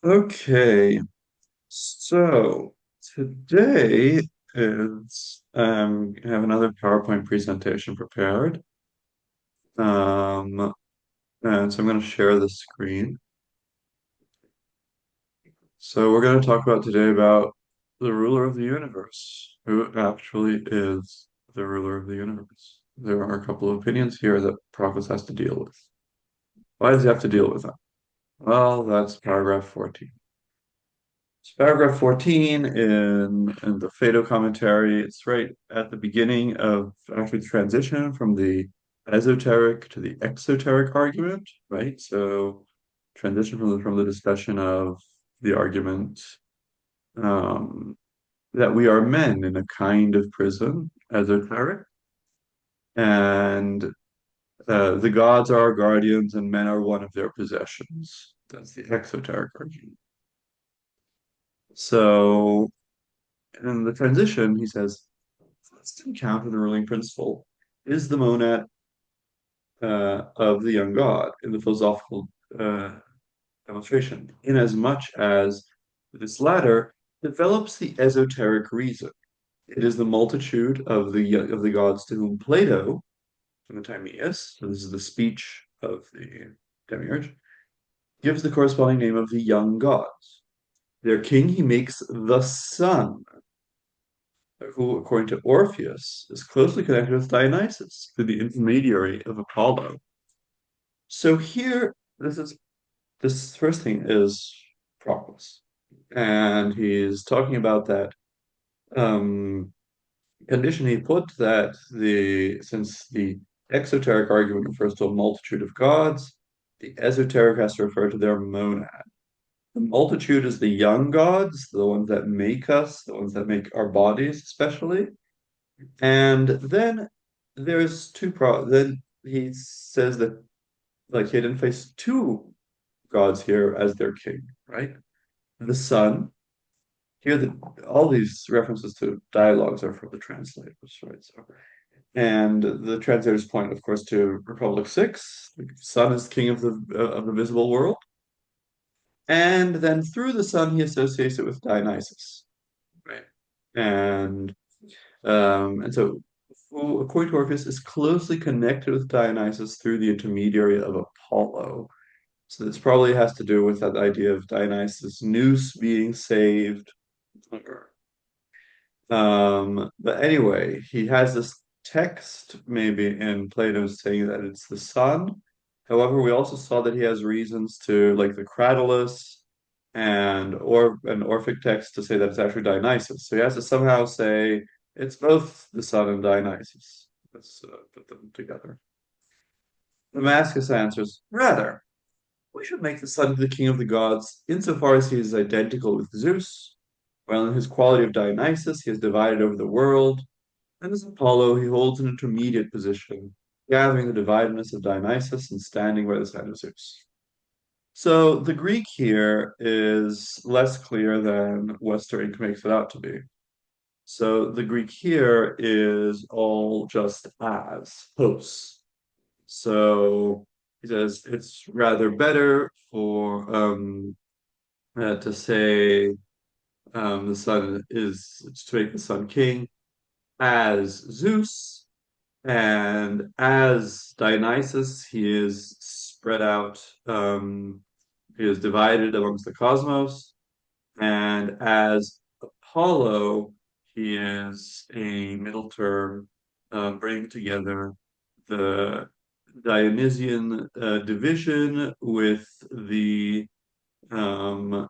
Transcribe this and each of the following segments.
Okay, so today is I have another PowerPoint presentation prepared. Um, and so I'm going to share the screen. So we're going to talk about today about the ruler of the universe. Who actually is the ruler of the universe? There are a couple of opinions here that Proclus has to deal with. Why does he have to deal with them? Well, that's paragraph 14. So paragraph 14 in the Phaedo commentary, it's right at the beginning of actually the transition from the esoteric to the exoteric argument, right? So transition from the discussion of the argument um, that we are men in a kind of prison, esoteric, and the gods are our guardians and men are one of their possessions. That's the exoteric argument. So in the transition, he says, let's encounter the ruling principle is the monad of the young god in the philosophical uh, demonstration, inasmuch as this latter develops the esoteric reason. It is the multitude of the gods to whom Plato, from the Timaeus, so this is the speech of the demiurge, gives the corresponding name of the young gods. Their king he makes the sun, who, according to Orpheus, is closely connected with Dionysus through the intermediary of Apollo. So here, this first thing is Proclus, and he's talking about that um, condition he put that since the exoteric argument refers to a multitude of gods, the esoteric has to refer to their monad. The multitude is the young gods, the ones that make us, the ones that make our bodies, especially. And then there's then he says that like he didn't face two gods here as their king, right? The sun. Here all these references to dialogues are from the translators, right? So and the translators point, of course, to Republic 6. The sun is king of the visible world. And then through the sun he associates it with Dionysus. Right. And so who, according to Orpheus, is closely connected with Dionysus through the intermediary of Apollo. So this probably has to do with that idea of Dionysus Nous being saved. But anyway, he has this text maybe in Plato saying that it's the sun. However, we also saw that he has reasons to, like the Cratylus or an Orphic text to say that it's actually Dionysus. So he has to somehow say it's both the sun and Dionysus. Let's put them together. Damascus answers, rather, we should make the sun the king of the gods insofar as he is identical with Zeus, while in his quality of Dionysus he is divided over the world, and as Apollo he holds an intermediate position, gathering the dividedness of Dionysus and standing by the side of Zeus. So the Greek here is less clear than Western ink makes it out to be. So the Greek here is all just as hosts. So he says it's rather better for to say the sun is to make the sun king as Zeus, and as Dionysus, he is spread out, he is divided amongst the cosmos, and as Apollo, he is a middle term, bringing together the Dionysian division with the um,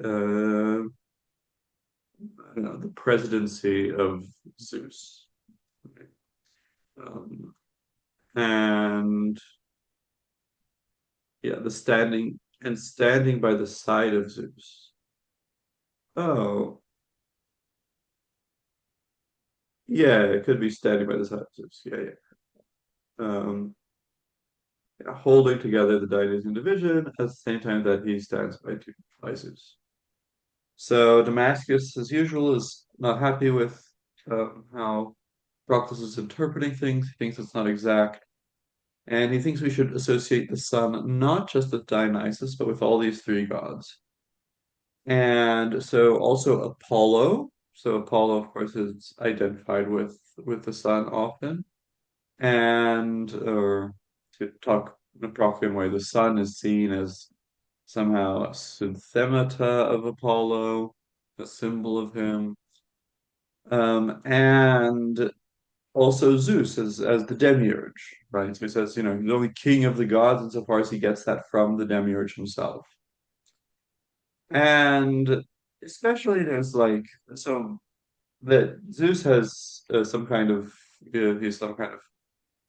uh, I don't know, the presidency of Zeus. Um, and yeah, the standing by the side of Zeus. Oh, yeah, it could be standing by the side of Zeus. Yeah, yeah. Yeah, holding together the Dionysian division at the same time that he stands by Zeus. So Damascus, as usual, is not happy with how Proclus is interpreting things. He thinks it's not exact. And he thinks we should associate the sun not just with Dionysus, but with all these three gods. And so also Apollo. So Apollo, of course, is identified with the sun often. And or to talk in a Proclus way, the sun is seen as somehow a synthemata of Apollo, a symbol of him. And also Zeus as the demiurge, right? So he says, he's only king of the gods insofar as he gets that from the demiurge himself. And especially there's like so that Zeus has some kind of he's some kind of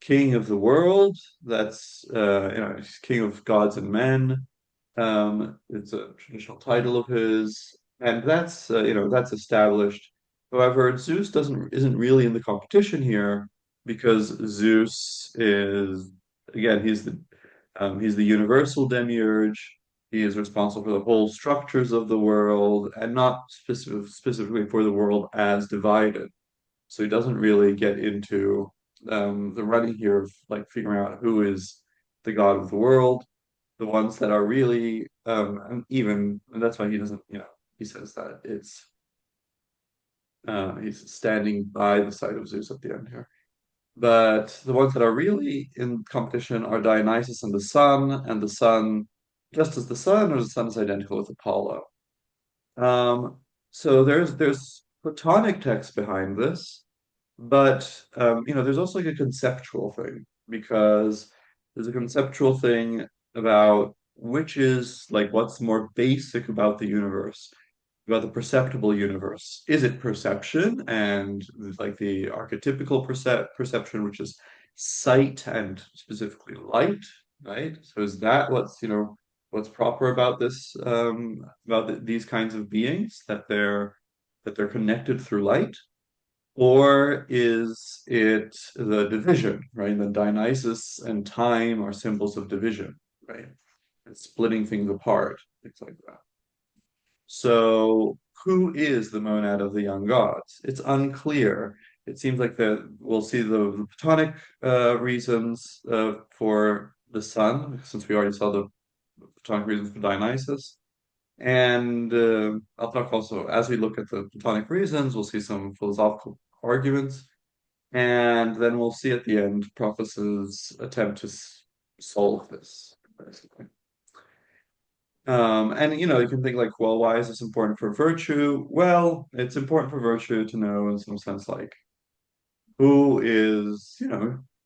king of the world. That's he's king of gods and men. It's a traditional title of his, and that's established. However, Zeus doesn't isn't really in the competition here because Zeus is again he's the universal demiurge. He is responsible for the whole structures of the world and not specifically for the world as divided. So he doesn't really get into the running here of like figuring out who is the god of the world, the ones that are really and that's why he doesn't, he says that he's standing by the side of Zeus at the end here. But the ones that are really in competition are Dionysus and the sun, just as the sun, or the sun is identical with Apollo. Um, so there's Platonic text behind this, but there's also like a conceptual thing because there's a conceptual thing about which is like what's more basic about the universe, about the perceptible universe. Is it perception and like the archetypical perception, which is sight and specifically light, right? So is that what's proper about this about these kinds of beings that they're connected through light? Or is it the division, right? The Dionysus and time are symbols of division, right? And splitting things apart, things like that. So, who is the monad of the young gods? It's unclear. It seems like we'll see the Platonic reasons for the sun, since we already saw the Platonic reasons for Dionysus. And I'll talk also, as we look at the Platonic reasons, we'll see some philosophical arguments. And then we'll see at the end Proclus's attempt to solve this, basically. And you can think like, well, why is this important for virtue? Well, it's important for virtue to know in some sense like who is,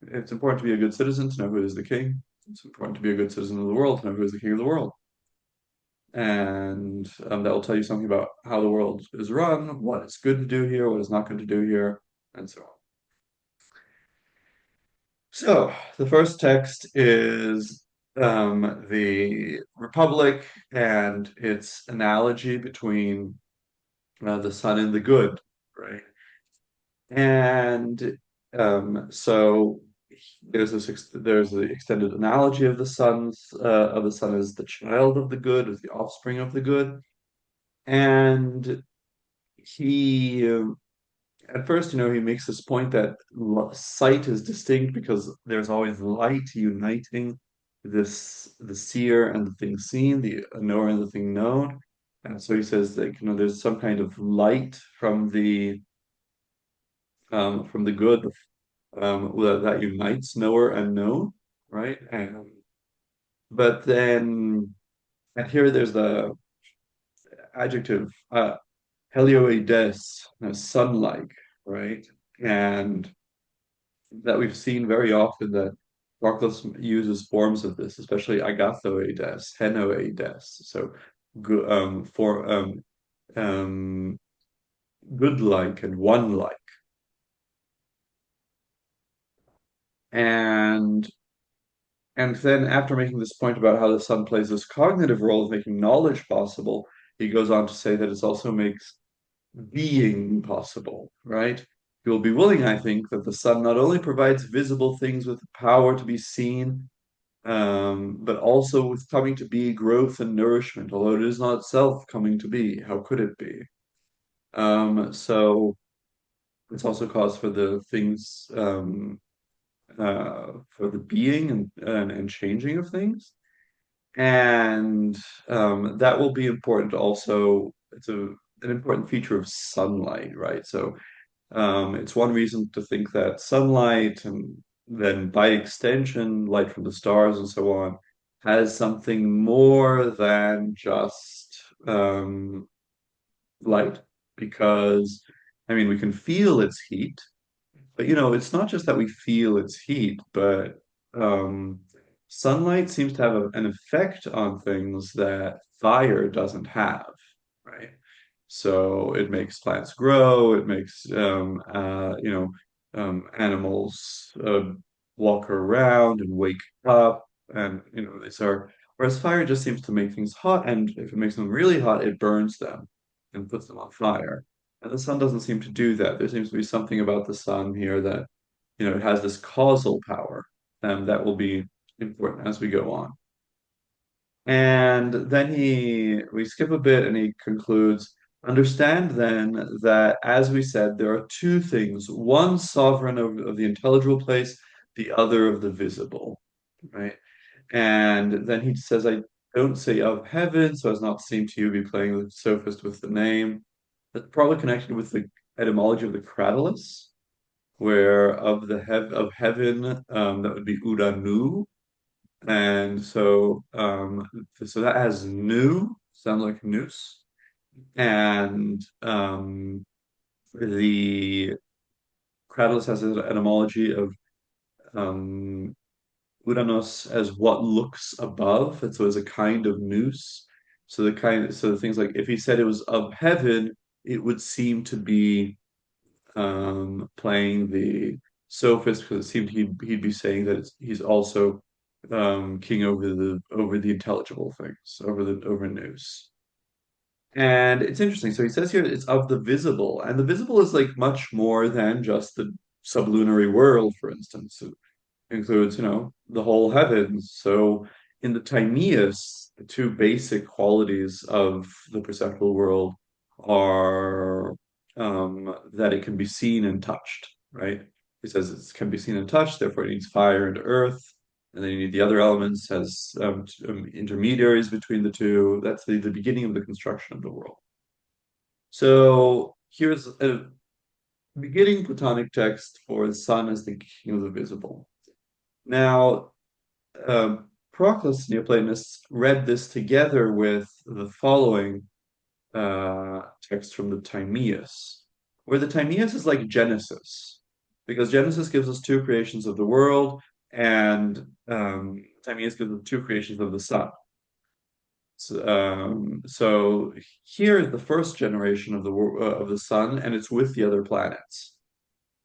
it's important to be a good citizen to know who is the king. It's important to be a good citizen of the world to know who is the king of the world. And that will tell you something about how the world is run, what is good to do here, what is not good to do here, and so on. So the first text is the Republic and its analogy between the sun and the good, right? And so there's the extended analogy of the sun as the child of the good, as the offspring of the good, and he at first, he makes this point that sight is distinct because there's always light uniting the seer and the thing seen, the knower and the thing known. And so he says that there's some kind of light from the good that unites knower and known, right? And but then and here there's the adjective helioides, sun-like, right? And that we've seen very often that Proclus uses forms of this, especially agathoides, henoides. So good for um good like and one like. And and then after making this point about how the sun plays this cognitive role of making knowledge possible, he goes on to say that it also makes being possible, right? You will be willing, I think, that the sun not only provides visible things with the power to be seen, but also with coming to be growth and nourishment, although it is not itself coming to be. How could it be? So it's also cause for the things for the being and changing of things. And that will be important also. It's an important feature of sunlight, right? So it's one reason to think that sunlight and then by extension, light from the stars and so on, has something more than just light. Because, I mean, we can feel its heat, but it's not just that we feel its heat, but um, sunlight seems to have an effect on things that fire doesn't have, right? So it makes plants grow, it makes animals walk around and wake up, and these are whereas fire just seems to make things hot, and if it makes them really hot, it burns them and puts them on fire. And the sun doesn't seem to do that. There seems to be something about the sun here that, it has this causal power, that will be important as we go on. And then we skip a bit and he concludes, understand then that, as we said, there are two things, one sovereign of the intelligible place, the other of the visible, right? And then he says, I don't say of heaven, so as not to seem to you be playing the sophist with the name. That's probably connected with the etymology of the cradulus, where of heaven, that would be uranu, and so that has new, sounds like noose, and the cradulus has an etymology of um, uranos as what looks above, and so as a kind of noose. So the things like if he said it was of heaven, it would seem to be playing the sophist because it seemed he'd be saying that he's also king over the intelligible things, over news. And it's interesting. So he says here it's of the visible, and the visible is like much more than just the sublunary world, for instance. It includes, the whole heavens. So in the Timaeus, the two basic qualities of the perceptual world are that it can be seen and touched, right? He says it can be seen and touched, therefore it needs fire and earth. And then you need the other elements as intermediaries between the two. That's the beginning of the construction of the world. So here's a beginning Platonic text for the sun as the king of the visible. Now, Proclus, Neoplatonists, read this together with the following text from the Timaeus, where the Timaeus is like Genesis, because Genesis gives us two creations of the world, and Timaeus gives us two creations of the sun. So here, the first generation of the sun, and it's with the other planets.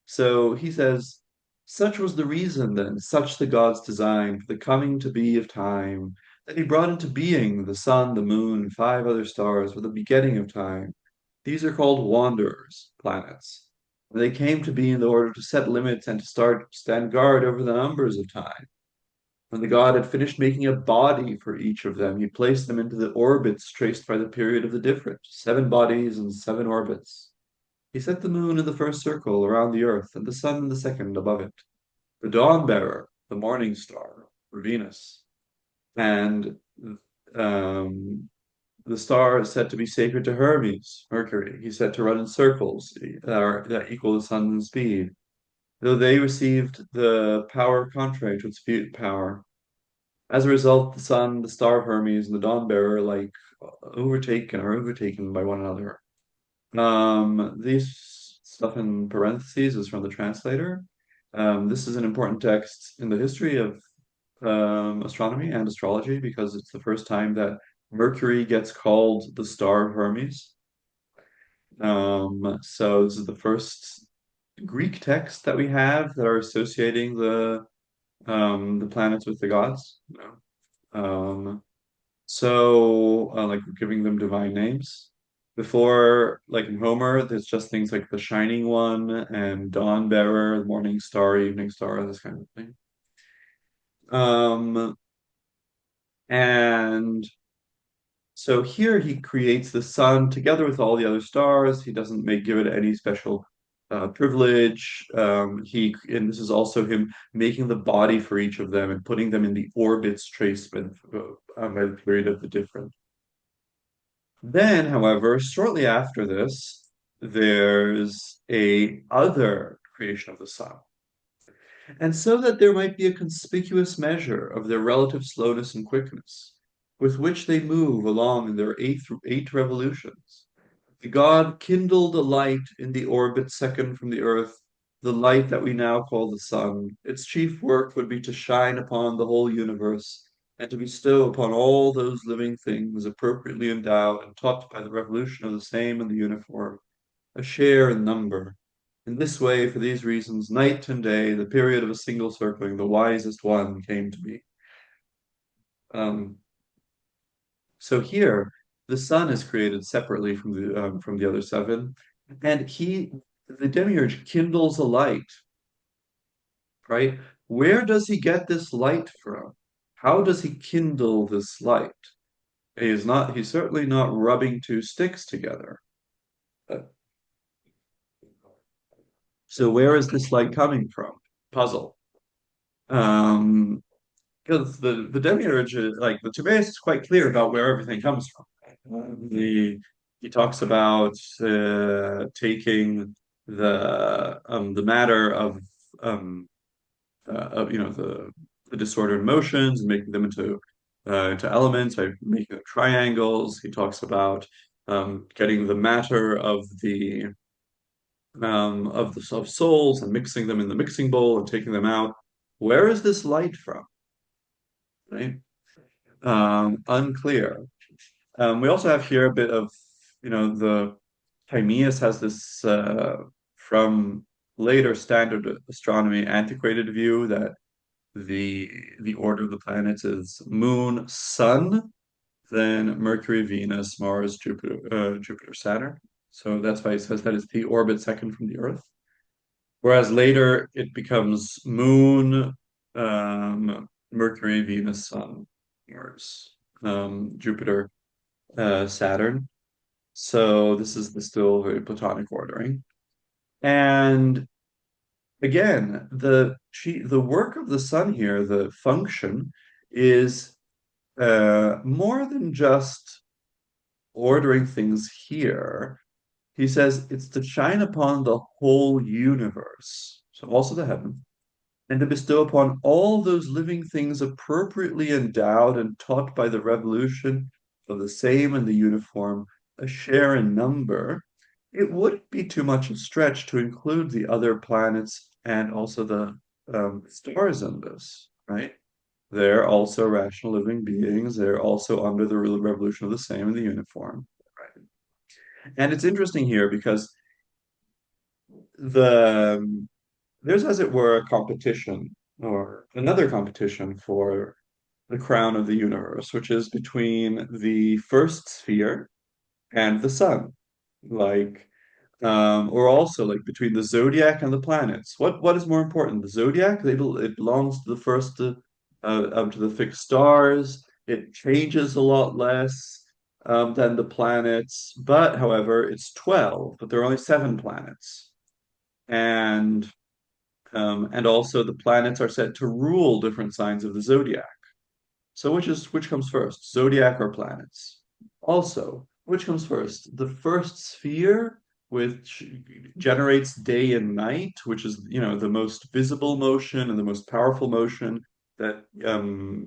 So he says, such was the reason then, such the gods designed for the coming to be of time, that he brought into being the sun, the moon, five other stars, for the beginning of time. These are called wanderers, planets. And they came to be in order to set limits and to stand guard over the numbers of time. When the god had finished making a body for each of them, he placed them into the orbits traced by the period of the different, seven bodies and seven orbits. He set the moon in the first circle around the earth, and the sun in the second above it. The dawn bearer, the morning star, for Venus, and um, the star is said to be sacred to Hermes, Mercury. He's said to run in circles that equal the sun in speed, though they received the power contrary to its power. As a result, the sun, the star of Hermes, and the dawn bearer are overtaken by one another. These stuff in parentheses is from the translator. This is an important text in the history of astronomy and astrology because it's the first time that Mercury gets called the star of Hermes. So this is the first Greek text that we have that are associating the planets with the gods. Um, like giving them divine names. Before, like in Homer, there's just things like the Shining One and Dawn Bearer, Morning Star, Evening Star, this kind of thing. Um, and so here he creates the sun together with all the other stars. He doesn't give it any special privilege. And this is also him making the body for each of them and putting them in the orbits traced by the period of the different. Then, however, shortly after this, there's a other creation of the sun. And so that there might be a conspicuous measure of their relative slowness and quickness, with which they move along in their eight revolutions. The god kindled a light in the orbit second from the earth, the light that we now call the sun. Its chief work would be to shine upon the whole universe, and to bestow upon all those living things appropriately endowed and taught by the revolution of the same and the uniform, a share in number. In this way, for these reasons, night and day, the period of a single circling, the wisest one came to be. Um, so here, the sun is created separately from the other seven, and the demiurge, kindles a light, right? Where does he get this light from? How does he kindle this light? He's certainly not rubbing two sticks together. Uh, So where is this light coming from? Puzzle. Um, because the demiurge, like the Timaeus, is quite clear about where everything comes from. He talks about taking the matter um, the disordered motions and making them into elements by making them triangles. He talks about getting the matter of souls and mixing them in the mixing bowl and taking them out. Where is this light from? Right? Unclear. We also have here a bit of, the Timaeus has this from later standard astronomy antiquated view that the the order of the planets is Moon, Sun, then Mercury, Venus, Mars, Jupiter, Saturn. So that's why he says that it's the orbit second from the Earth. Whereas later it becomes Moon, Mercury, Venus, Sun, Mars, Jupiter, Saturn. So this is the still very Platonic ordering. And again, the work of the sun here, the function, is more than just ordering things here. He says it's to shine upon the whole universe, so also the heaven, and to bestow upon all those living things appropriately endowed and taught by the revolution of the same and the uniform a share in number. It wouldn't be too much a stretch to include the other planets and also the stars in this, right? They're also rational living beings. They're also under the revolution of the same and the uniform, right? And it's interesting here because the there's, as it were, a competition or another competition for the crown of the universe, which is between the first sphere and the sun, like, or also like between the zodiac and the planets. What is more important? The zodiac, it belongs to the first to the fixed stars. It changes a lot less than the planets, but however, it's 12, but there are only seven planets. And and also the planets are said to rule different signs of the zodiac. So which comes first, zodiac or planets? Also, which comes first? The first sphere, which generates day and night, which is, the most visible motion and the most powerful motion that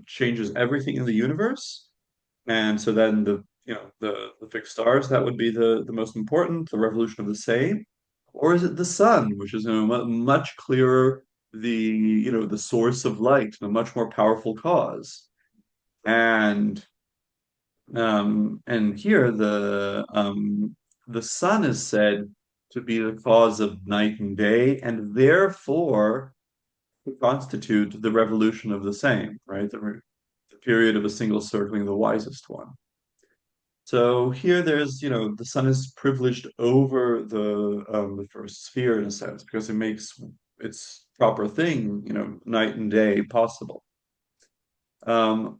changes everything in the universe. And so then the fixed stars, that would be the most important, the revolution of the same. Or is it the sun, which is, much clearer, the source of light, and a much more powerful cause? And and here the sun is said to be the cause of night and day, and therefore to constitute the revolution of the same, right? The period of a single circling the wisest one. So here there's, the sun is privileged over the first sphere in a sense because it makes its proper thing, night and day possible. I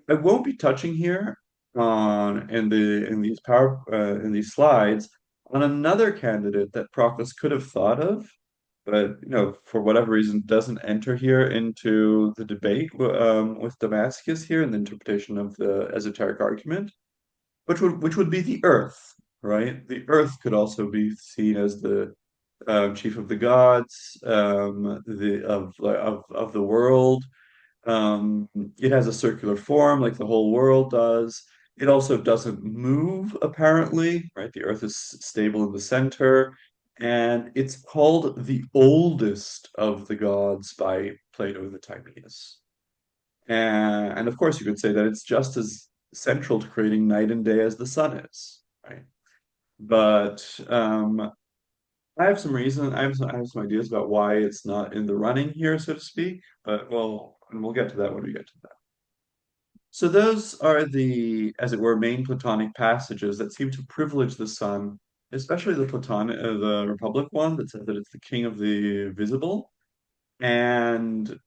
won't be touching here on in these slides On another candidate that Proclus could have thought of, but for whatever reason, doesn't enter here into the debate with Damascus here in the interpretation of the esoteric argument, which would be the Earth, right? The Earth could also be seen as the chief of the gods, the of the world. It has a circular form like the whole world does. It also doesn't move, apparently, right? The Earth is stable in the center, and it's called the oldest of the gods by Plato the Timaeus. And of course, you could say that it's just as central to creating night and day as the sun is, right? But I have some reason. I have some ideas about why it's not in the running here, so to speak. But well, and we'll get to that when we get to that. So those are the, as it were, main Platonic passages that seem to privilege the sun, especially the Republic one that says that it's the king of the visible, and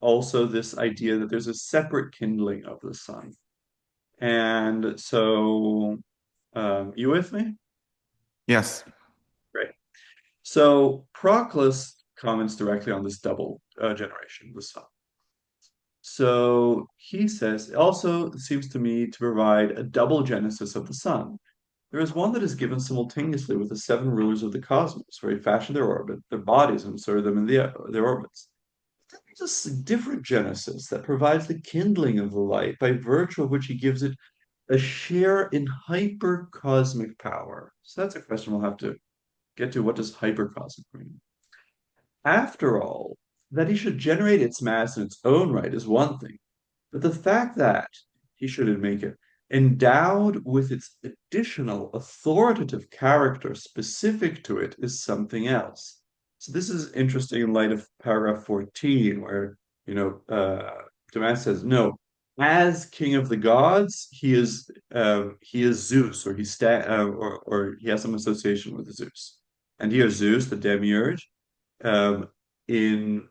also this idea that there's a separate kindling of the sun. And so, you with me? Yes. Great. So Proclus comments directly on this double generation of the sun. So he says, it also seems to me to provide a double genesis of the sun. There is one that is given simultaneously with the seven rulers of the cosmos, where he fashioned their orbit, their bodies, and inserted them in their orbits. There's a different genesis that provides the kindling of the light, by virtue of which he gives it a share in hypercosmic power. So that's a question we'll have to get to. What does hypercosmic mean? After all, that he should generate its mass in its own right is one thing, but the fact that he should make it endowed with its additional authoritative character specific to it is something else. So this is interesting in light of paragraph 14, where Damascus says, no, as king of the gods, he is Zeus, or or he has some association with Zeus, and here Zeus, the demiurge, um, in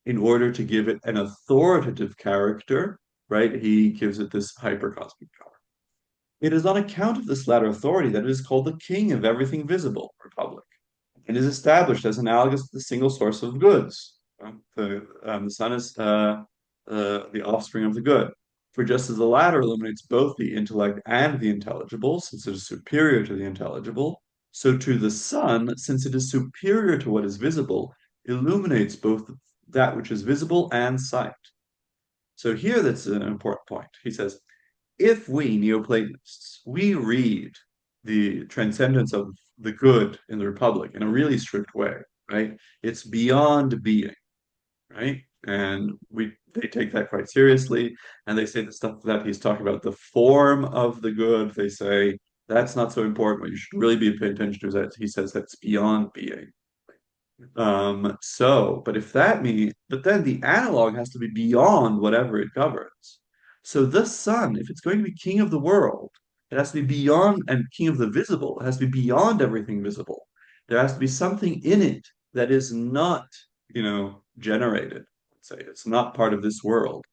in order to give it an authoritative character, right? He gives it this hypercosmic power. It is on account of this latter authority that it is called the king of everything visible, Republic, and is established as analogous to the single source of goods. The sun is the offspring of the good. For just as the latter illuminates both the intellect and the intelligible, since it is superior to the intelligible, so too the sun, since it is superior to what is visible, illuminates both that which is visible and sight. So here that's an important point. He says, if we Neoplatonists, we read the transcendence of the good in the Republic in a really strict way, right? It's beyond being, right? And they take that quite seriously, and they say the stuff that he's talking about, the form of the good, they say that's not so important. What you should really be paying attention to is that he says that's beyond being. But if that means, but then the analog has to be beyond whatever it governs. So the sun, if it's going to be king of the world, it has to be beyond, and king of the visible, it has to be beyond everything visible. There has to be something in it that is not, generated. Let's say it's not part of this world.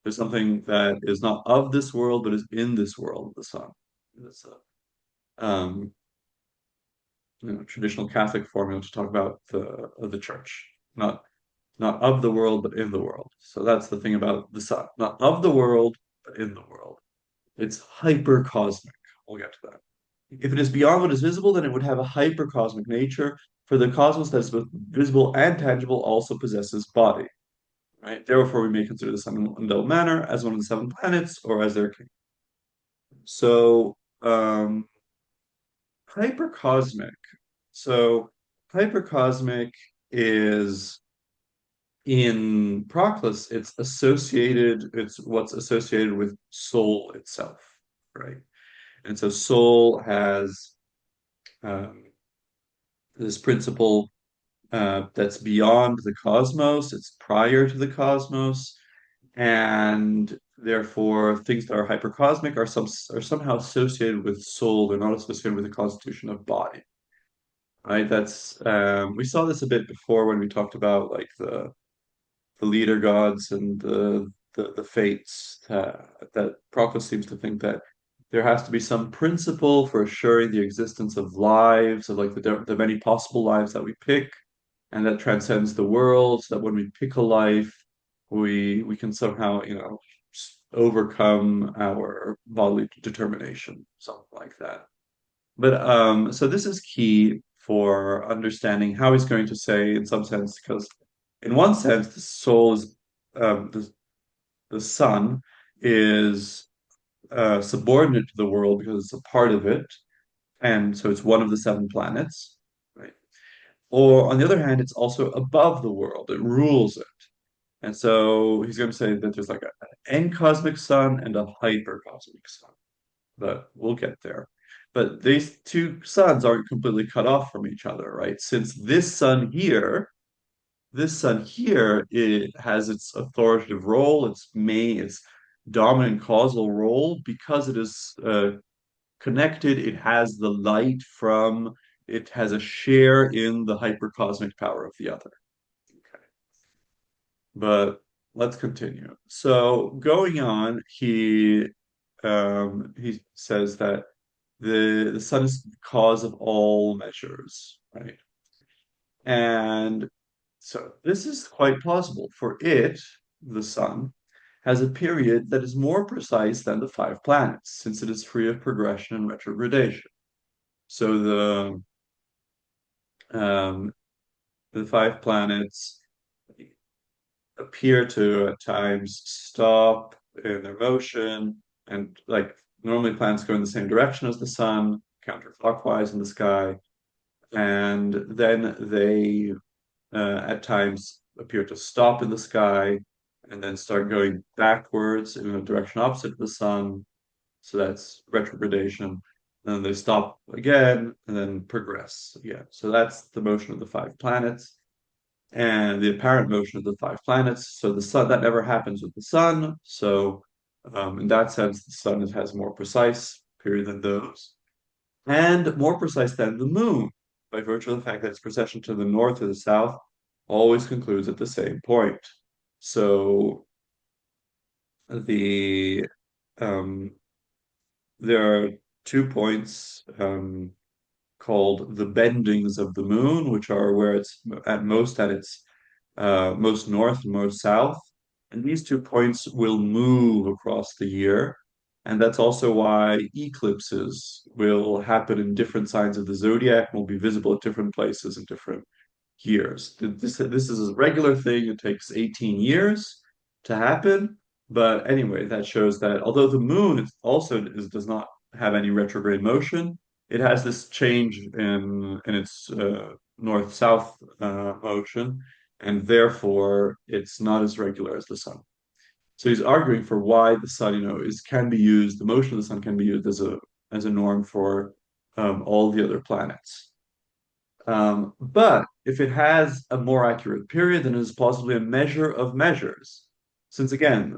There's something that is not of this world, but is in this world, the sun. This, um, traditional Catholic formula to talk about the church, not of the world, but in the world. So that's the thing about the sun, not of the world, but in the world. It's hypercosmic. We'll get to that. If it is beyond what is visible, then it would have a hypercosmic nature. For the cosmos that is both visible and tangible also possesses body. Right? Therefore, we may consider the sun in double manner as one of the seven planets or as their king. So, hypercosmic. So, hypercosmic is in Proclus, it's what's associated with soul itself, right? And so soul has um, this principle that's beyond the cosmos, it's prior to the cosmos, and therefore things that are hypercosmic are somehow associated with soul, they're not associated with the constitution of body. Right? That's we saw this a bit before when we talked about like the leader gods and the fates that Proclus seems to think that there has to be some principle for assuring the existence of lives, of like the many possible lives that we pick, and that transcends the world, so that when we pick a life, we can somehow, overcome our bodily determination, something like that. But so this is key for understanding how he's going to say, in some sense, because in one sense, the soul is the sun is subordinate to the world because it's a part of it, and so it's one of the seven planets, right? Or on the other hand, it's also above the world; it rules it. And so he's going to say that there's like an cosmic sun and a hypercosmic sun, but we'll get there. But these two suns aren't completely cut off from each other, right? Since this sun here, it has its authoritative role, its dominant causal role because it is connected. It has the light from, it has a share in the hypercosmic power of the other. Okay. But let's continue. So going on, he says that the sun is the cause of all measures, right? And so this is quite plausible, for it, the sun, has a period that is more precise than the five planets, since it is free of progression and retrogradation. So um, the five planets appear to at times stop in their motion, and like normally planets go in the same direction as the sun, counterclockwise in the sky, and then they at times appear to stop in the sky and then start going backwards in a direction opposite the sun. So that's retrogradation. Then they stop again and then progress again. So that's the motion of the five planets and the apparent motion of the five planets. So the sun, that never happens with the sun. So in that sense, the sun has a more precise period than those, and more precise than the moon, by virtue of the fact that its precession to the north or the south always concludes at the same point. So the um, there are 2 points called the bendings of the moon, which are where it's at its most north and most south. And these 2 points will move across the year. And that's also why eclipses will happen in different signs of the zodiac and will be visible at different places in different years. This is a regular thing. It takes 18 years to happen. But anyway, that shows that although the moon does not have any retrograde motion, it has this change in its north-south motion, and therefore it's not as regular as the sun. So he's arguing for why the sun, can be used. The motion of the sun can be used as a norm for all the other planets. But if it has a more accurate period, then it is possibly a measure of measures. Since again,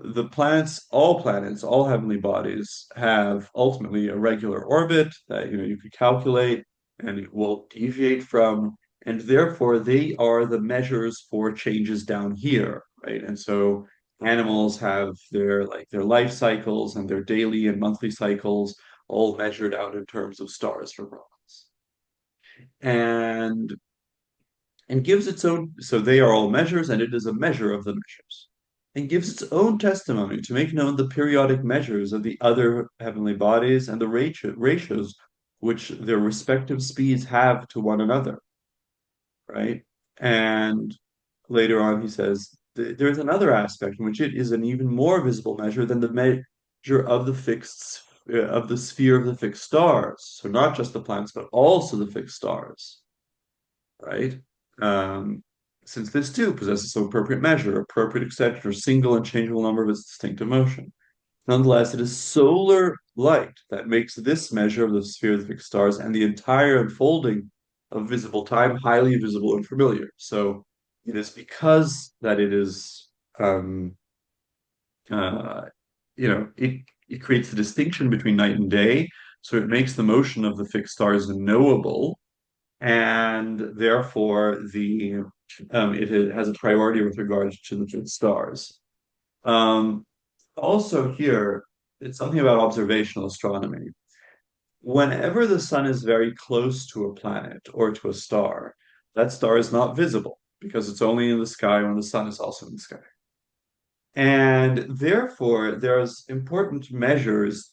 all planets, all heavenly bodies have ultimately a regular orbit that you could calculate and it will deviate from, and therefore they are the measures for changes down here, right? And so animals have their life cycles and their daily and monthly cycles all measured out in terms of stars from us. And gives its own, so they are all measures, and it is a measure of the measures, and gives its own testimony to make known the periodic measures of the other heavenly bodies and the ratios which their respective speeds have to one another, right? And later on, he says there is another aspect in which it is an even more visible measure than the measure of the sphere of the fixed stars. So not just the planets, but also the fixed stars, right? Um, since this too possesses some appropriate measure, appropriate extension, or single and changeable number of its distinctive motion. Nonetheless, it is solar light that makes this measure of the sphere of the fixed stars and the entire unfolding of visible time highly visible and familiar. So it is because that it is, uh, it creates the distinction between night and day. So it makes the motion of the fixed stars knowable, and therefore it has a priority with regards to the fixed stars. Um, Also here, it's something about observational astronomy. Whenever the sun is very close to a planet or to a star, that star is not visible because it's only in the sky when the sun is also in the sky. And therefore, there's important measures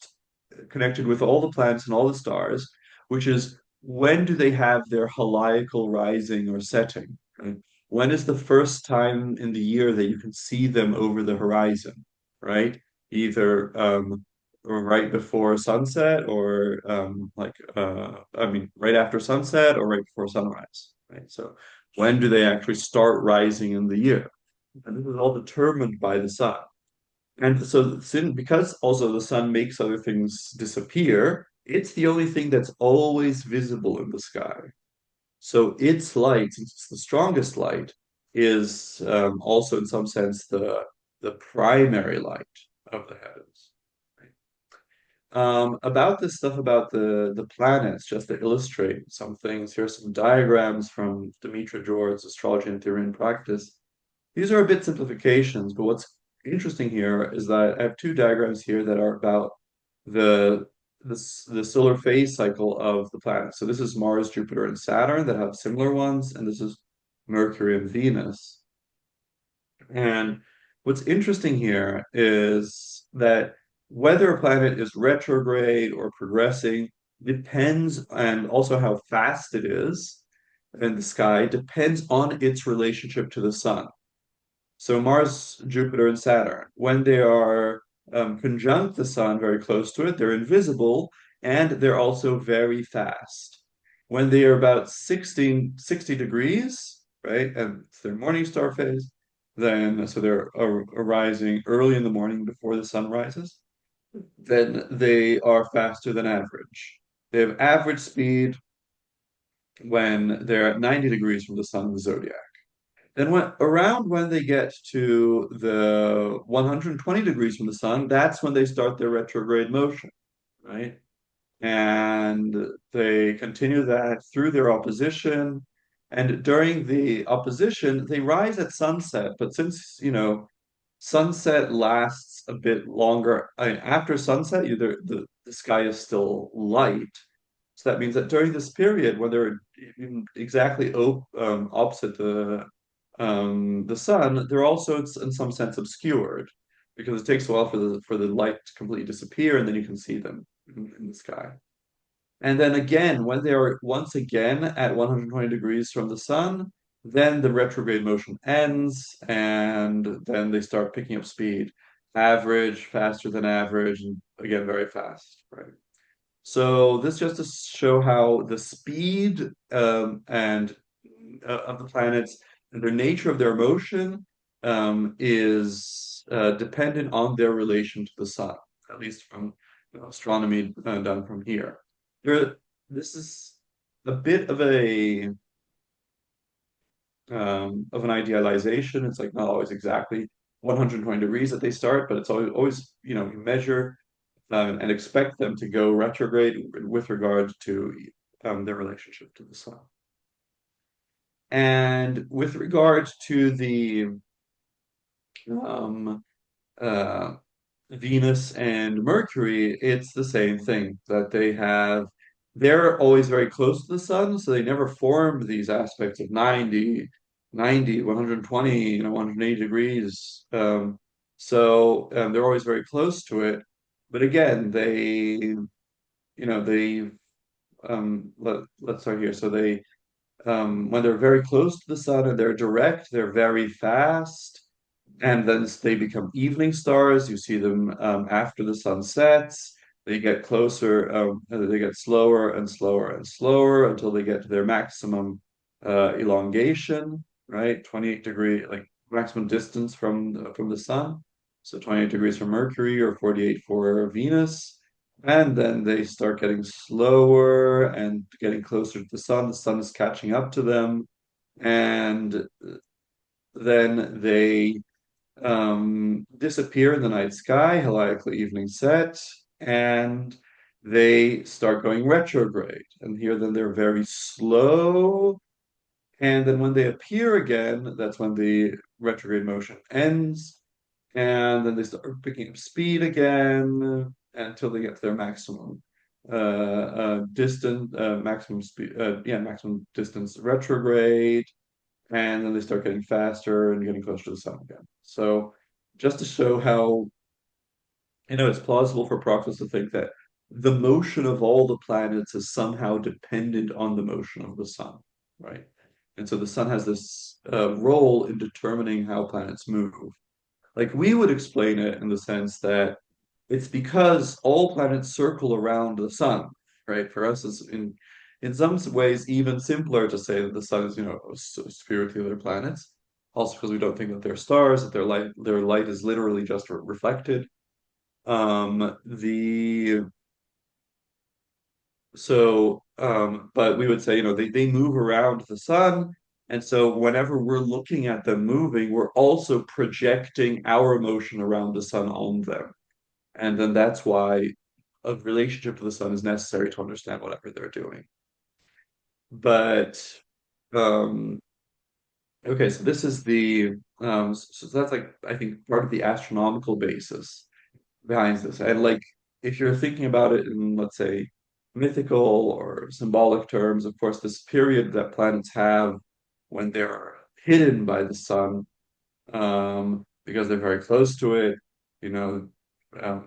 connected with all the planets and all the stars, which is when do they have their heliacal rising or setting? Right? When is the first time in the year that you can see them over the horizon, right? Either or right before sunset or I mean right after sunset or right before sunrise, right? So when do they actually start rising in the year? And this is all determined by the sun. And so, because also the sun makes other things disappear, it's the only thing that's always visible in the sky. So its light, since it's the strongest light, is also in some sense the primary light of the heavens. About this stuff about the planets, just to illustrate some things, here's some diagrams from Demetra George's Astrology and Theory and Practice. These are a bit simplifications, but what's interesting here is that I have two diagrams here that are about the the solar phase cycle of the planets. So this is Mars, Jupiter, and Saturn that have similar ones, and this is Mercury and Venus. And what's interesting here is that whether a planet is retrograde or progressing depends, and also how fast it is in the sky depends on its relationship to the sun. So Mars, Jupiter, and Saturn, when they are conjunct the sun very close to it, they're invisible and they're also very fast. When they are about 60 degrees, right, and it's their morning star phase, then so they're arising early in the morning before the sun rises, then they are faster than average. They have average speed when they're at 90 degrees from the sun in the zodiac. Then when they get to the 120 degrees from the sun, that's when they start their retrograde motion, right? And they continue that through their opposition. And during the opposition, they rise at sunset. But since, sunset lasts a bit longer, after sunset, the sky is still light. So that means that during this period, when they're exactly opposite the sun, they're also in some sense obscured because it takes a while for the light to completely disappear, and then you can see them in the sky. And then again, when they are once again at 120 degrees from the sun, then the retrograde motion ends, and then they start picking up speed, average, faster than average, and again very fast, right? So this just to show how the speed and of the planets and their nature of their motion is dependent on their relation to the sun, at least from astronomy done from here. There, this is a bit of an idealization. It's like not always exactly 120 degrees that they start, but it's always you measure and expect them to go retrograde with regard to their relationship to the sun. And with regard to the um, uh, Venus and Mercury, it's the same thing that they're always very close to the sun, so they never form these aspects of 90, 120, 180 degrees. They're always very close to it. But again, they let's start here. So when they're very close to the sun and they're direct, they're very fast, and then they become evening stars. You see them after the sun sets. They get closer, they get slower and slower and slower until they get to their maximum elongation, right? 28 degree, like maximum distance from the sun. So 28 degrees for Mercury or 48 for Venus. And then they start getting slower and getting closer to the sun. The sun is catching up to them. And then they disappear in the night sky, heliacally evening set, and they start going retrograde. And here, then they're very slow. And then when they appear again, that's when the retrograde motion ends. And then they start picking up speed again. until they get to their maximum distance, maximum speed, yeah, maximum distance retrograde, and then they start getting faster and getting closer to the sun again. So just to show how, it's plausible for Proclus to think that the motion of all the planets is somehow dependent on the motion of the sun, right? And so the sun has this role in determining how planets move. Like we would explain it in the sense that it's because all planets circle around the sun, right? For us, it's in some ways even simpler to say that the sun is, a sphere with the other planets. Also, because we don't think that they're stars, that their light is literally just reflected. The so but we would say, they move around the sun, and so whenever we're looking at them moving, we're also projecting our motion around the sun on them. And then that's why a relationship to the sun is necessary to understand whatever they're doing. But um okay, so this is the so that's like I think part of the astronomical basis behind this. And like if you're thinking about it in, let's say, mythical or symbolic terms, of course, this period that planets have when they're hidden by the sun, because they're very close to it, you know,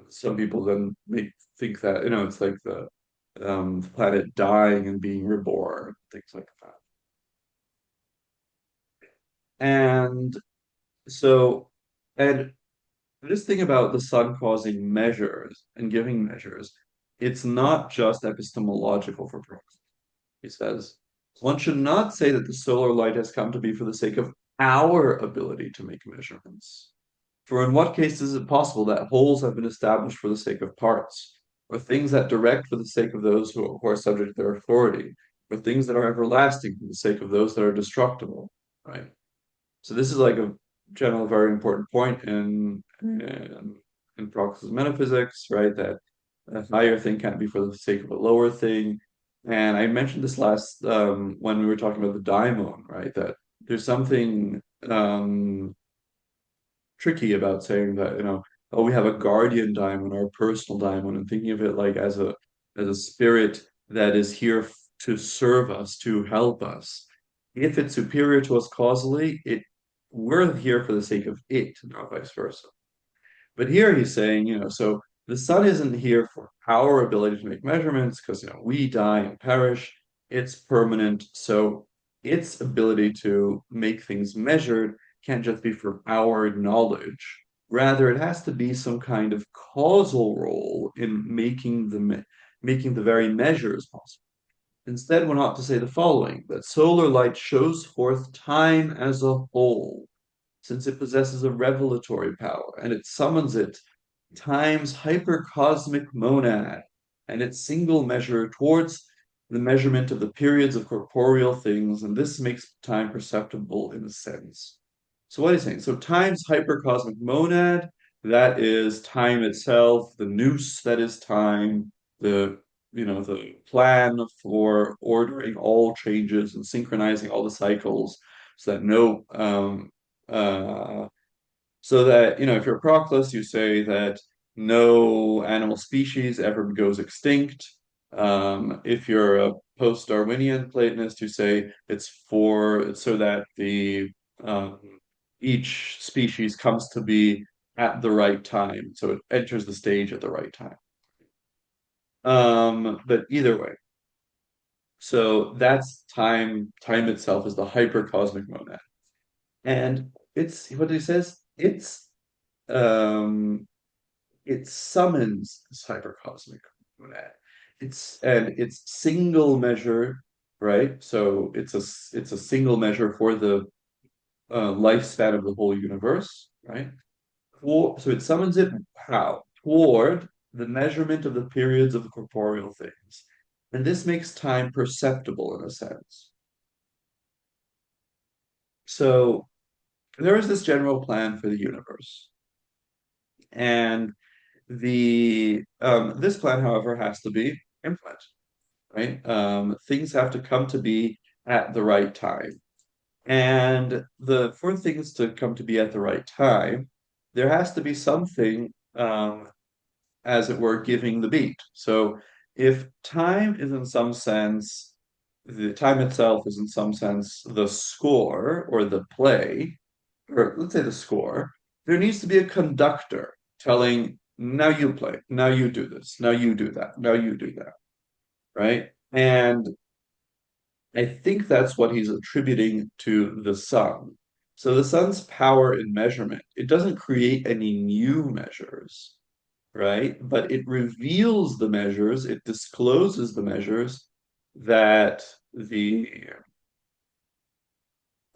some people then may think that, it's like the planet dying and being reborn, things like that. And so, and this thing about the sun causing measures and giving measures, it's not just epistemological for Brooks. He says, one should not say that the solar light has come to be for the sake of our ability to make measurements. For in what case is it possible that wholes have been established for the sake of parts, or things that direct for the sake of those who are subject to their authority, or things that are everlasting for the sake of those that are destructible, right? So this is like a general, very important point in Proclus' metaphysics, right? That a higher thing can't be for the sake of a lower thing. And I mentioned this last when we were talking about the daimon, right? That there's something tricky about saying that, oh, we have a guardian daimon or a personal daimon, and thinking of it like as a spirit that is here to serve us, to help us. If it's superior to us causally, we're here for the sake of it, not vice versa. But here he's saying, so the sun isn't here for our ability to make measurements because, we die and perish. It's permanent. So its ability to make things measured can't just be for our knowledge. Rather, it has to be some kind of causal role in making the very measures possible. Instead, one ought to say the following, that solar light shows forth time as a whole, since it possesses a revelatory power, and it summons it times hypercosmic monad, and its single measure towards the measurement of the periods of corporeal things, and this makes time perceptible in a sense. So what is he saying? So times hypercosmic monad, that is time itself, the nous that is time, the plan for ordering all changes and synchronizing all the cycles so that no uh so that, if you're Proclus, you say that no animal species ever goes extinct. If you're a post-Darwinian Platonist, you say it's so that the um, each species comes to be at the right time, so it enters the stage at the right time. But either way, so that's time. Time itself is the hypercosmic monad, and it's what he says. Um, it summons this hypercosmic monad. It's single measure, right? So it's a single measure for the lifespan of the whole universe, right? So it summons it how? Toward the measurement of the periods of the corporeal things. And this makes time perceptible in a sense. So there is this general plan for the universe. And this plan, however, has to be implemented, right? Things have to come to be at the right time. And for things to come to be at the right time, there has to be something as it were, giving the beat. So if time is in some sense, the time itself is in some sense the score or the play, or let's say the score, there needs to be a conductor telling, now you play, now you do this, now you do that, now you do that, right? And I think that's what he's attributing to the sun. So the sun's power in measurement, it doesn't create any new measures, right? But it reveals the measures, it discloses the measures that the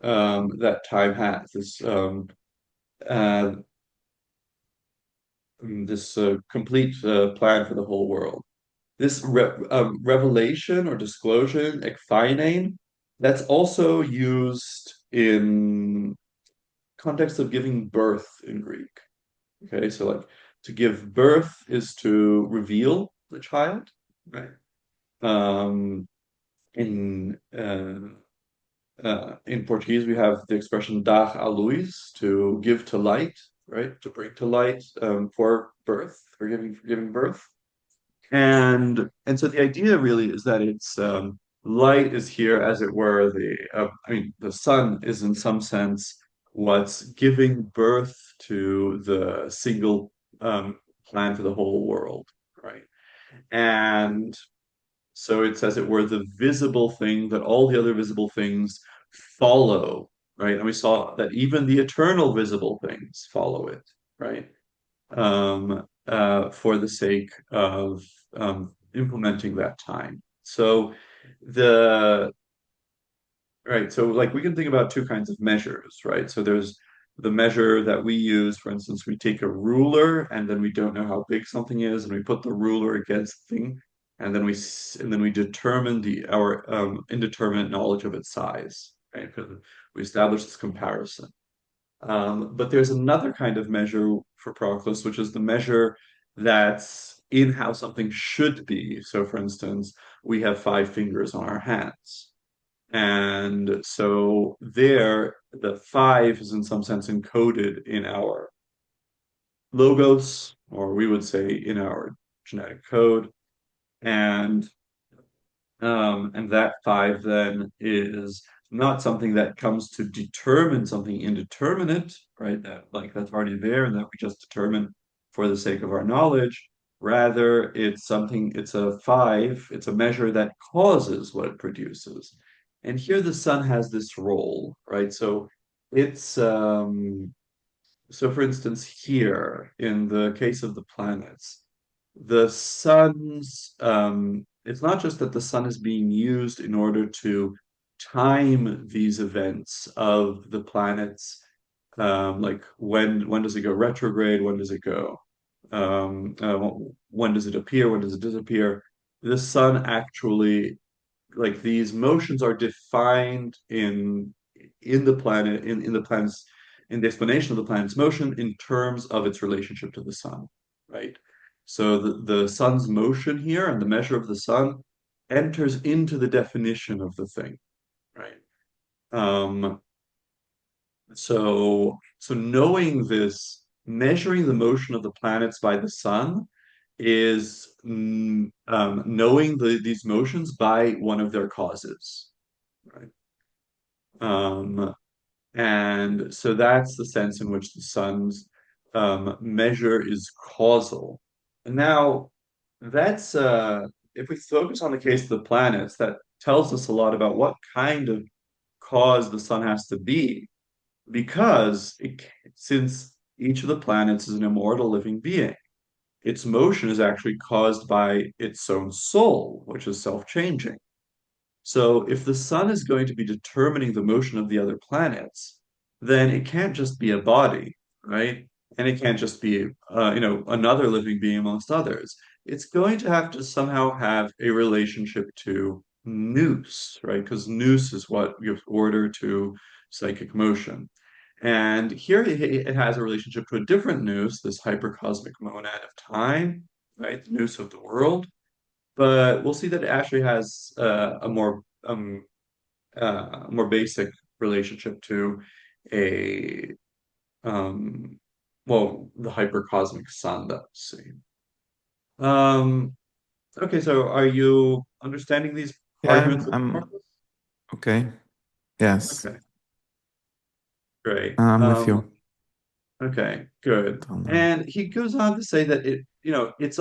that time has. Uh, this complete plan for the whole world. This revelation or disclosure, ekphainein, that's also used in context of giving birth in Greek. Okay, so like to give birth is to reveal the child, right? Um, in Portuguese, we have the expression dar à luz, to give to light, right? To bring to light for birth, for giving birth. And so the idea really is that it's light is here, as it were, I mean, the sun is in some sense what's giving birth to the single plan for the whole world, right? And so it's, as it were, the visible thing that all the other visible things follow, right? And we saw that even the eternal visible things follow it, right? For the sake of implementing that time. So the right, so like we can think about two kinds of measures, right? So there's the measure that we use, for instance, we take a ruler and then we don't know how big something is, and we put the ruler against the thing, and then we determine the our indeterminate knowledge of its size, right? Because we establish this comparison. But there's another kind of measure for Proclus, which is the measure that's in how something should be. So, for instance, we have five fingers on our hands. And so there, the five is in some sense encoded in our logos, or we would say in our genetic code. And and that five then is not something that comes to determine something indeterminate, right? That like that's already there and that we just determine for the sake of our knowledge. Rather, it's a five, it's a measure that causes what it produces. And here the sun has this role, right? So it's so for instance, here in the case of the planets, the sun's it's not just that the sun is being used in order to time these events of the planets, like when does it go retrograde, when does it go when does it appear, when does it disappear. The sun actually, like these motions are defined in the planet, in the planet's, in the explanation of the planet's motion in terms of its relationship to the sun, right? So the sun's motion here and the measure of the sun enters into the definition of the thing, right? Um, so knowing this, measuring the motion of the planets by the sun is knowing these motions by one of their causes, right? Um, and so that's the sense in which the sun's measure is causal. And now that's if we focus on the case of the planets, that tells us a lot about what kind of cause the sun has to be, because since each of the planets is an immortal living being, its motion is actually caused by its own soul, which is self-changing. So if the sun is going to be determining the motion of the other planets, then it can't just be a body, right? And it can't just be, another living being amongst others. It's going to have to somehow have a relationship to nous, right? Because nous is what gives order to psychic motion. And here it has a relationship to a different nous, this hypercosmic monad of time, right? The nous of the world. But we'll see that it actually has a more basic relationship to a well, the hypercosmic sun that we see. Um, okay, so are you understanding these Yeah, arguments with I'm Proclus? okay. Yes, Okay, great. I'm with you. Okay, good. Don't know. And he goes on to say that it's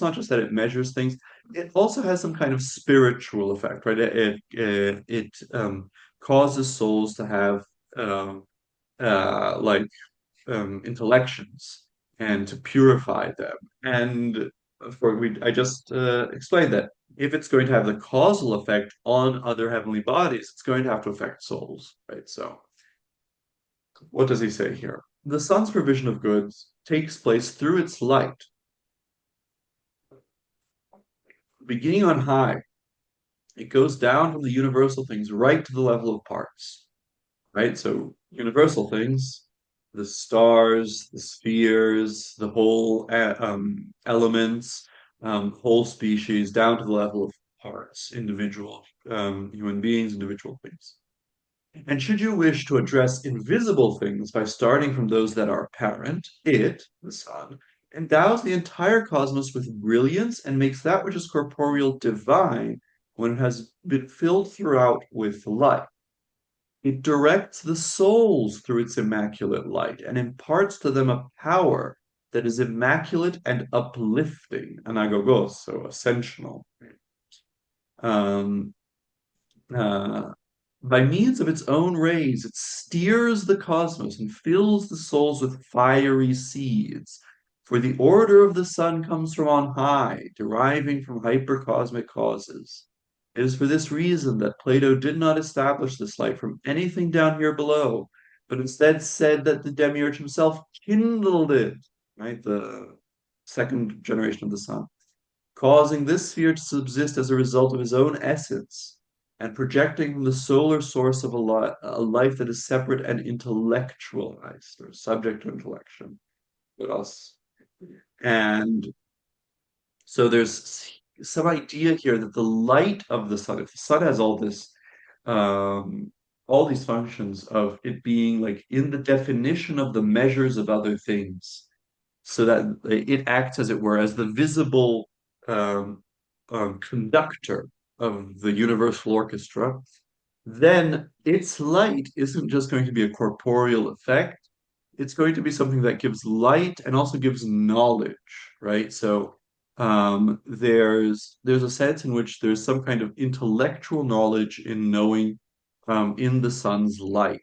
not just that it measures things, it also has some kind of spiritual effect, right? It causes souls to have um, like intellections and to purify them. And I just explained that if it's going to have the causal effect on other heavenly bodies, it's going to have to affect souls, right? So what does he say here? The sun's provision of goods takes place through its light, beginning on high. It goes down from the universal things right to the level of parts, right? So universal things, the stars, the spheres, the whole elements, whole species, down to the level of parts, individual human beings, individual things. And should you wish to address invisible things by starting from those that are apparent, it, the sun, endows the entire cosmos with brilliance and makes that which is corporeal divine when it has been filled throughout with light. It directs the souls through its immaculate light and imparts to them a power that is immaculate and uplifting, anagogos, so ascensional. Um, uh, by means of its own rays, it steers the cosmos and fills the souls with fiery seeds. For the order of the sun comes from on high, deriving from hypercosmic causes. It is for this reason that Plato did not establish this light from anything down here below, but instead said that the demiurge himself kindled it, right? The second generation of the sun, causing this sphere to subsist as a result of his own essence and projecting from the solar source of a life that is separate and intellectualized or subject to intellection. What else? And so there's some idea here that the light of the sun, if the sun has um, all these functions of it being like in the definition of the measures of other things, so that it acts, as it were, as the visible um, conductor of the universal orchestra, then its light isn't just going to be a corporeal effect. It's going to be something that gives light and also gives knowledge, right? So there's a sense in which there's some kind of intellectual knowledge in knowing in the sun's light.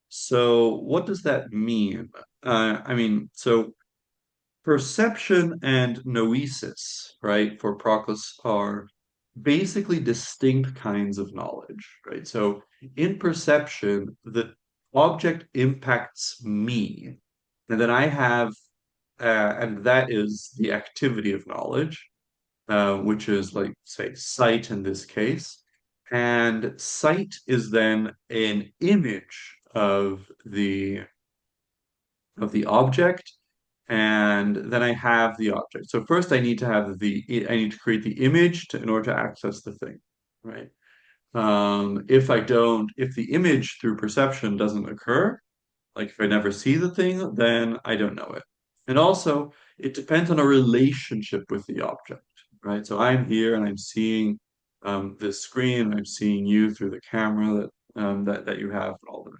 So what does that mean? So perception and noesis, right, for Proclus are basically distinct kinds of knowledge, right? So in perception, the object impacts me, and then and that is the activity of knowledge, which is like, say, sight in this case. And sight is then an image of the object, and then I have the object. So first I need to create the image in order to access the thing, right? If the image through perception doesn't occur, like if I never see the thing, then I don't know it. And also, it depends on a relationship with the object, right? So I'm here and I'm seeing this screen, and I'm seeing you through the camera that you have and all that.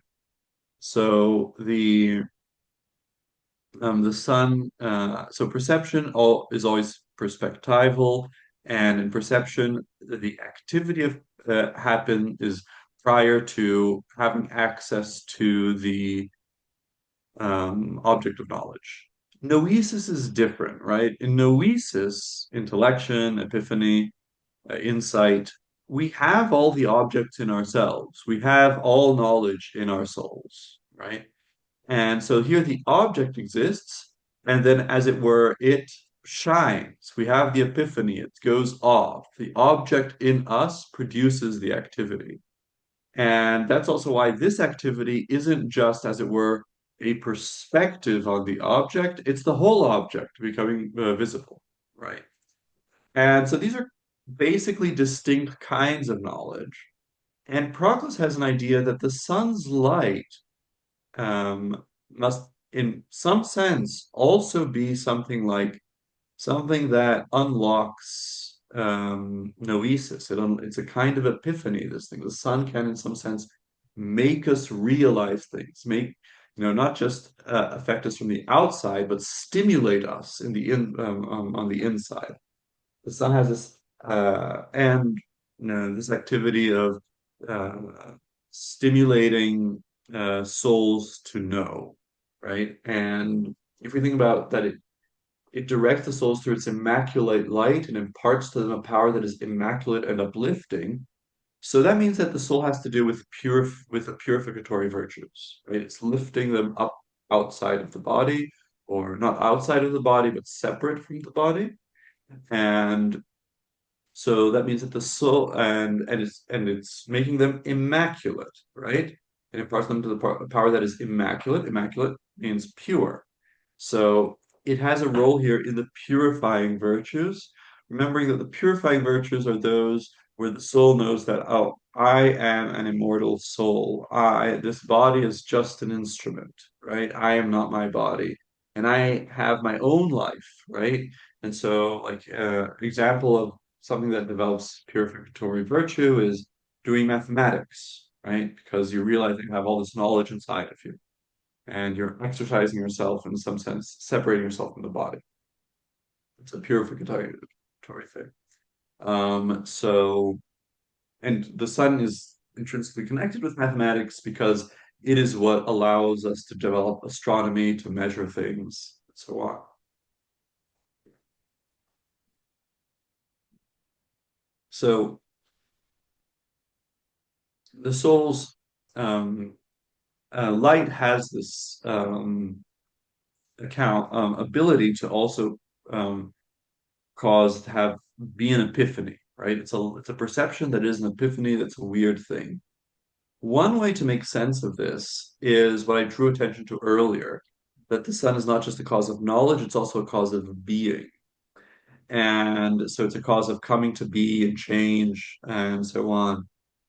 So the sun, so is always perspectival, and in perception, the activity of happen is prior to having access to the object of knowledge. Noesis is different, right? In noesis, intellection, epiphany, insight, we have all the objects in ourselves. We have all knowledge in our souls, right? And so here the object exists, and then, as it were, it shines. We have the epiphany, it goes off. The object in us produces the activity. And that's also why this activity isn't just, as it were, a perspective on the object, it's the whole object becoming visible, right? And so these are basically distinct kinds of knowledge. And Proclus has an idea that the sun's light must, in some sense, also be something like something that unlocks noesis. It's a kind of epiphany, this thing. The sun can, in some sense, make us realize things, not just affect us from the outside, but stimulate us on the inside. The sun has this and this activity of uh, stimulating souls to know, right? And if we think about that, it directs the souls through its immaculate light and imparts to them a power that is immaculate and uplifting. So that means that the soul has to do with the purificatory virtues, right? It's lifting them up outside of the body, or not outside of the body, but separate from the body. And so that means that the soul and it's making them immaculate, right? And imparts them to the power that is immaculate. Immaculate means pure. So it has a role here in the purifying virtues, remembering that the purifying virtues are those where the soul knows that, oh, I am an immortal soul. This body is just an instrument, right? I am not my body, and I have my own life, right? And so, like, an example of something that develops purificatory virtue is doing mathematics, right? Because you realize that you have all this knowledge inside of you and you're exercising yourself in some sense, separating yourself from the body. It's a purificatory thing. So, and the sun is intrinsically connected with mathematics because it is what allows us to develop astronomy, to measure things, and so on. So, the soul's light has this ability to also um, cause to have be an epiphany, right? It's a perception that is an epiphany that's a weird thing. One way to make sense of this is what I drew attention to earlier, that the sun is not just a cause of knowledge, it's also a cause of being. And so it's a cause of coming to be and change and so on.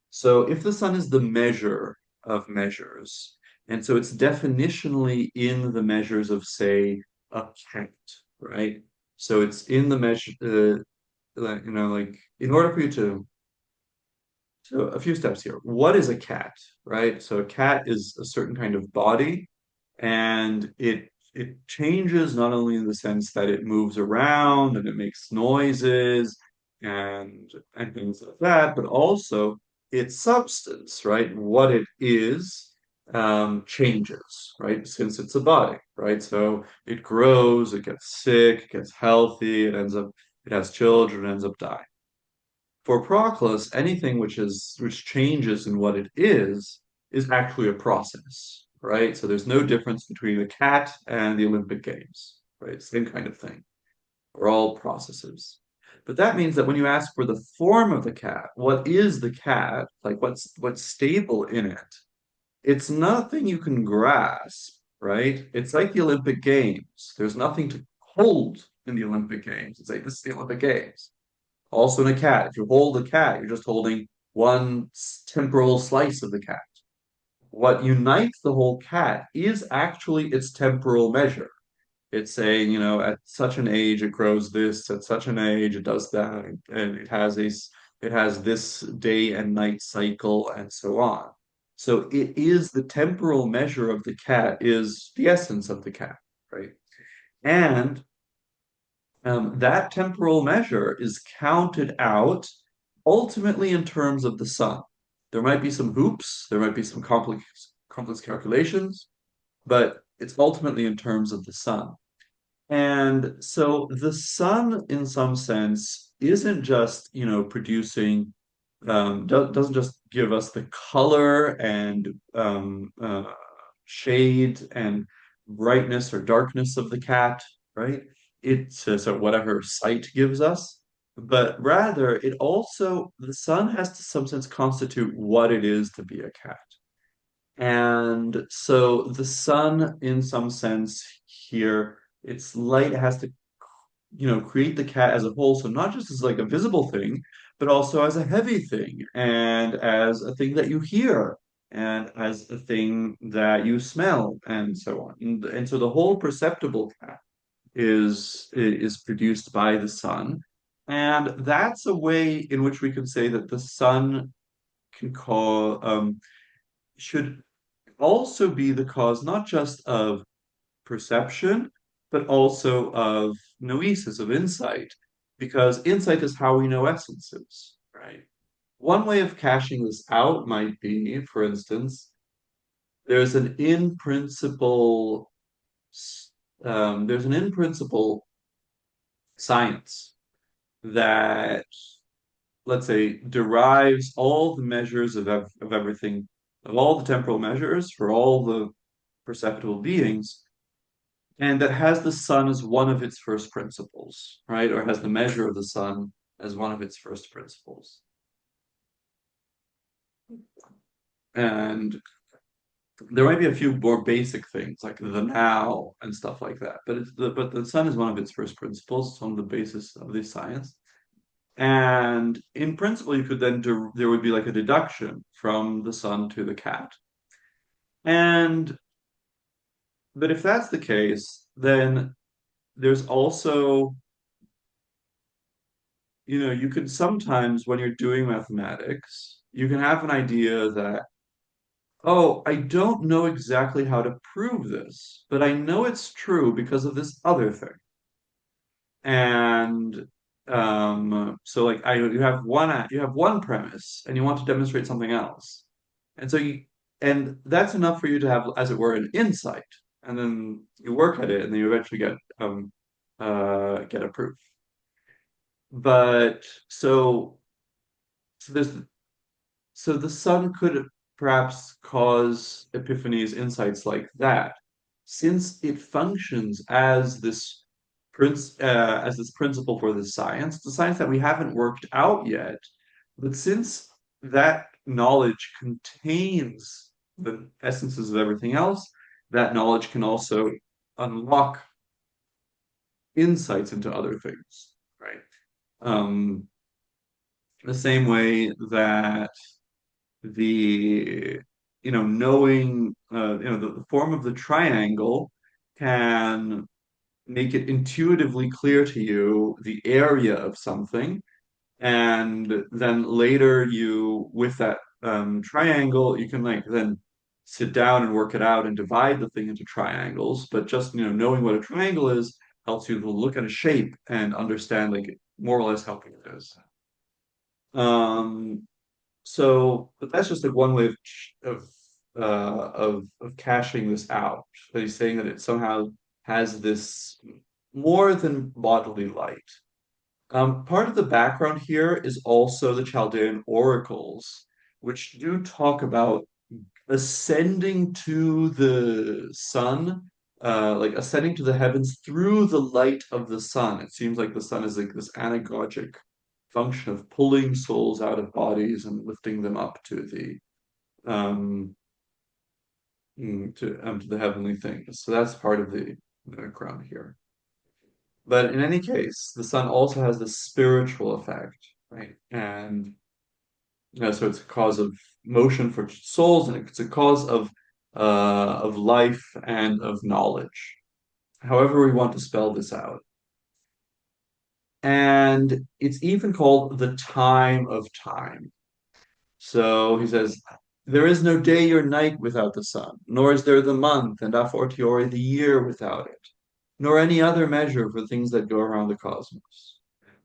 So if the sun is the measure of measures, and so it's definitionally in the measures of, say, a cat, right? So it's in the measure, like in order for you to, so a few steps here. What is a cat, right? So a cat is a certain kind of body, and it changes not only in the sense that it moves around and it makes noises and things like that, but also its substance, right? What it is changes, right? Since it's a body, right? So it grows, it gets sick, it gets healthy, it has children, it ends up dying. For Proclus, anything which changes in what it is actually a process, right? So there's no difference between the cat and the Olympic Games, right? Same kind of thing. We're all processes. But that means that when you ask for the form of the cat, what is the cat? Like what's stable in it? It's nothing you can grasp, right? It's like the Olympic Games. There's nothing to hold in the Olympic Games. It's like this is the Olympic Games. Also in a cat, if you hold a cat, you're just holding one temporal slice of the cat. What unites the whole cat is actually its temporal measure. It's saying, at such an age it grows this, at such an age it does that, and it has this day and night cycle and so on. So it is the temporal measure of the cat is the essence of the cat, right? And that temporal measure is counted out ultimately in terms of the sun. There might be some hoops, there might be some complex calculations, but it's ultimately in terms of the sun. And so the sun, in some sense, isn't just, producing, doesn't just give us the color and shade and brightness or darkness of the cat, right? It's so whatever sight gives us, but rather the sun has to some sense constitute what it is to be a cat. And so the sun, in some sense, here, its light has to, create the cat as a whole. So not just as like a visible thing, but also as a heavy thing and as a thing that you hear and as a thing that you smell and so on. And so the whole perceptible cat. is produced by the sun. And that's a way in which we can say that the sun can call should also be the cause not just of perception, but also of noesis, of insight, because insight is how we know essences, right? One way of cashing this out might be, for instance, there's an in principle there's an in principle science that, let's say, derives all the measures of everything, of all the temporal measures for all the perceptible beings, and that has the sun as one of its first principles, right? Or has the measure of the sun as one of its first principles. And there might be a few more basic things like the now and stuff like that, but the sun is one of its first principles. It's one of the basis of this science. And in principle, you could then do, there would be like a deduction from the sun to the cat. And but if that's the case, then there's also, you could sometimes when you're doing mathematics, you can have an idea that, oh, I don't know exactly how to prove this, but I know it's true because of this other thing. And so like you have one premise and you want to demonstrate something else. And so and that's enough for you to have, as it were, an insight. And then you work at it and then you eventually get a proof. But so there's so the sun could perhaps cause epiphanies, insights like that, since it functions as this principle for the science, the science that we haven't worked out yet. But since that knowledge contains the essences of everything else, that knowledge can also unlock insights into other things, right? Um, the same way that the knowing the form of the triangle can make it intuitively clear to you the area of something, and then later you with that triangle you can like then sit down and work it out and divide the thing into triangles. But just knowing what a triangle is helps you to look at a shape and understand like more or less how big it is. um but that's just like one way of cashing this out. That he's saying that it somehow has this more than bodily light. Part of the background here is also the Chaldean oracles, which do talk about ascending to the sun, like ascending to the heavens through the light of the sun. It seems like the sun is like this anagogic function of pulling souls out of bodies and lifting them up to the um to the heavenly things. So that's part of the background here. But in any case, the sun also has this spiritual effect, right? And so it's a cause of motion for souls, and it's a cause of life and of knowledge. However, we want to spell this out. And it's even called the time of time. So he says, there is no day or night without the sun, nor is there the month, and a fortiori the year without it, nor any other measure for things that go around the cosmos.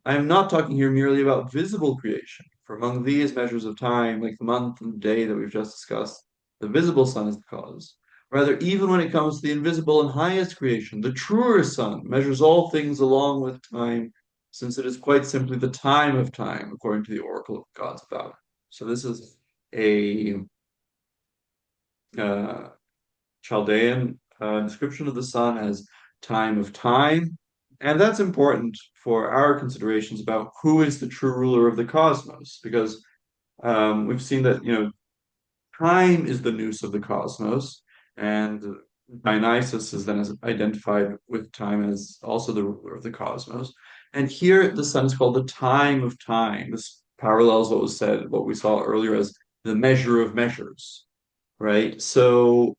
I am not talking here merely about visible creation, for among these measures of time, like the month and the day that we've just discussed, the visible sun is the cause. Rather, even when it comes to the invisible and highest creation, the truer sun measures all things along with time, since it is quite simply the time of time, according to the oracle of gods about it. So this is a uh, Chaldean description of the sun as time of time. And that's important for our considerations about who is the true ruler of the cosmos, because we've seen that, time is the nous of the cosmos, and Dionysos is then identified with time as also the ruler of the cosmos. And here the sun is called the time of time. This parallels what was said, what we saw earlier as the measure of measures, right? So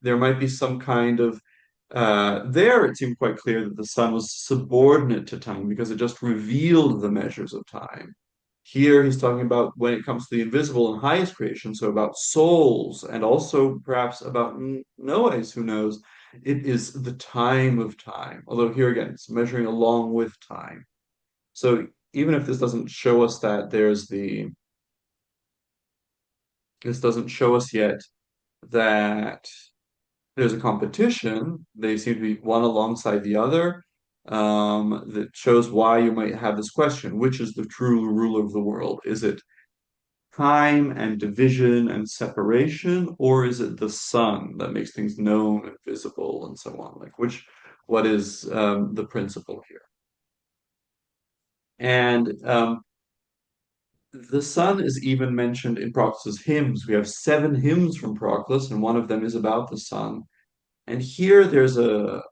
there might be some kind of There, it seemed quite clear that the sun was subordinate to time because it just revealed the measures of time. Here, he's talking about when it comes to the invisible and highest creation, so about souls, and also perhaps about noise, who knows? It is the time of time. Although here again, it's measuring along with time. So even if this doesn't show us that this doesn't show us yet that there's a competition. They seem to be one alongside the other. That shows why you might have this question: which is the true ruler of the world? Is it time and division and separation, or is it the sun that makes things known and visible and so on? Like what is the principle here? And the sun is even mentioned in Proclus's hymns. We have 7 hymns from Proclus, and one of them is about the sun. And here there's a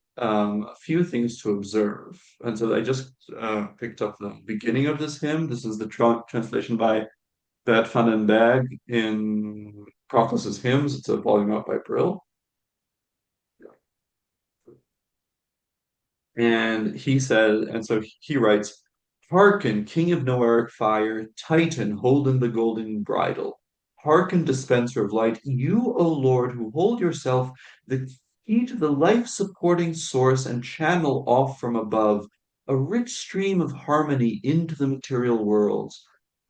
few things to observe. And so I just picked up the beginning of this hymn. This is the translation by Bert van den Berg in Proclus's hymns. It's a volume out by Brill. And he says, and so he writes, Hearken, king of Noeric fire, Titan, holding the golden bridle. Hearken, dispenser of light, you, O Lord, who hold yourself the key to the life-supporting source and channel off from above a rich stream of harmony into the material worlds.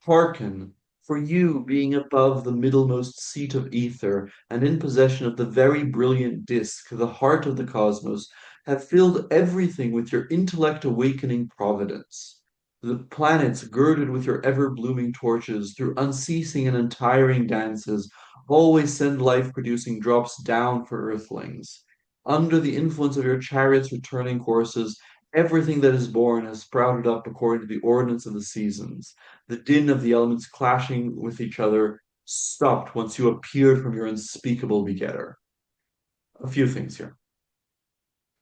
Hearken, for you, being above the middlemost seat of ether and in possession of the very brilliant disk, the heart of the cosmos, have filled everything with your intellect awakening providence. The planets, girded with your ever blooming torches, through unceasing and untiring dances, always send life producing drops down for earthlings. Under the influence of your chariots' returning courses, everything that is born has sprouted up according to the ordinance of the seasons. The din of the elements clashing with each other stopped once you appeared from your unspeakable begetter. A few things here.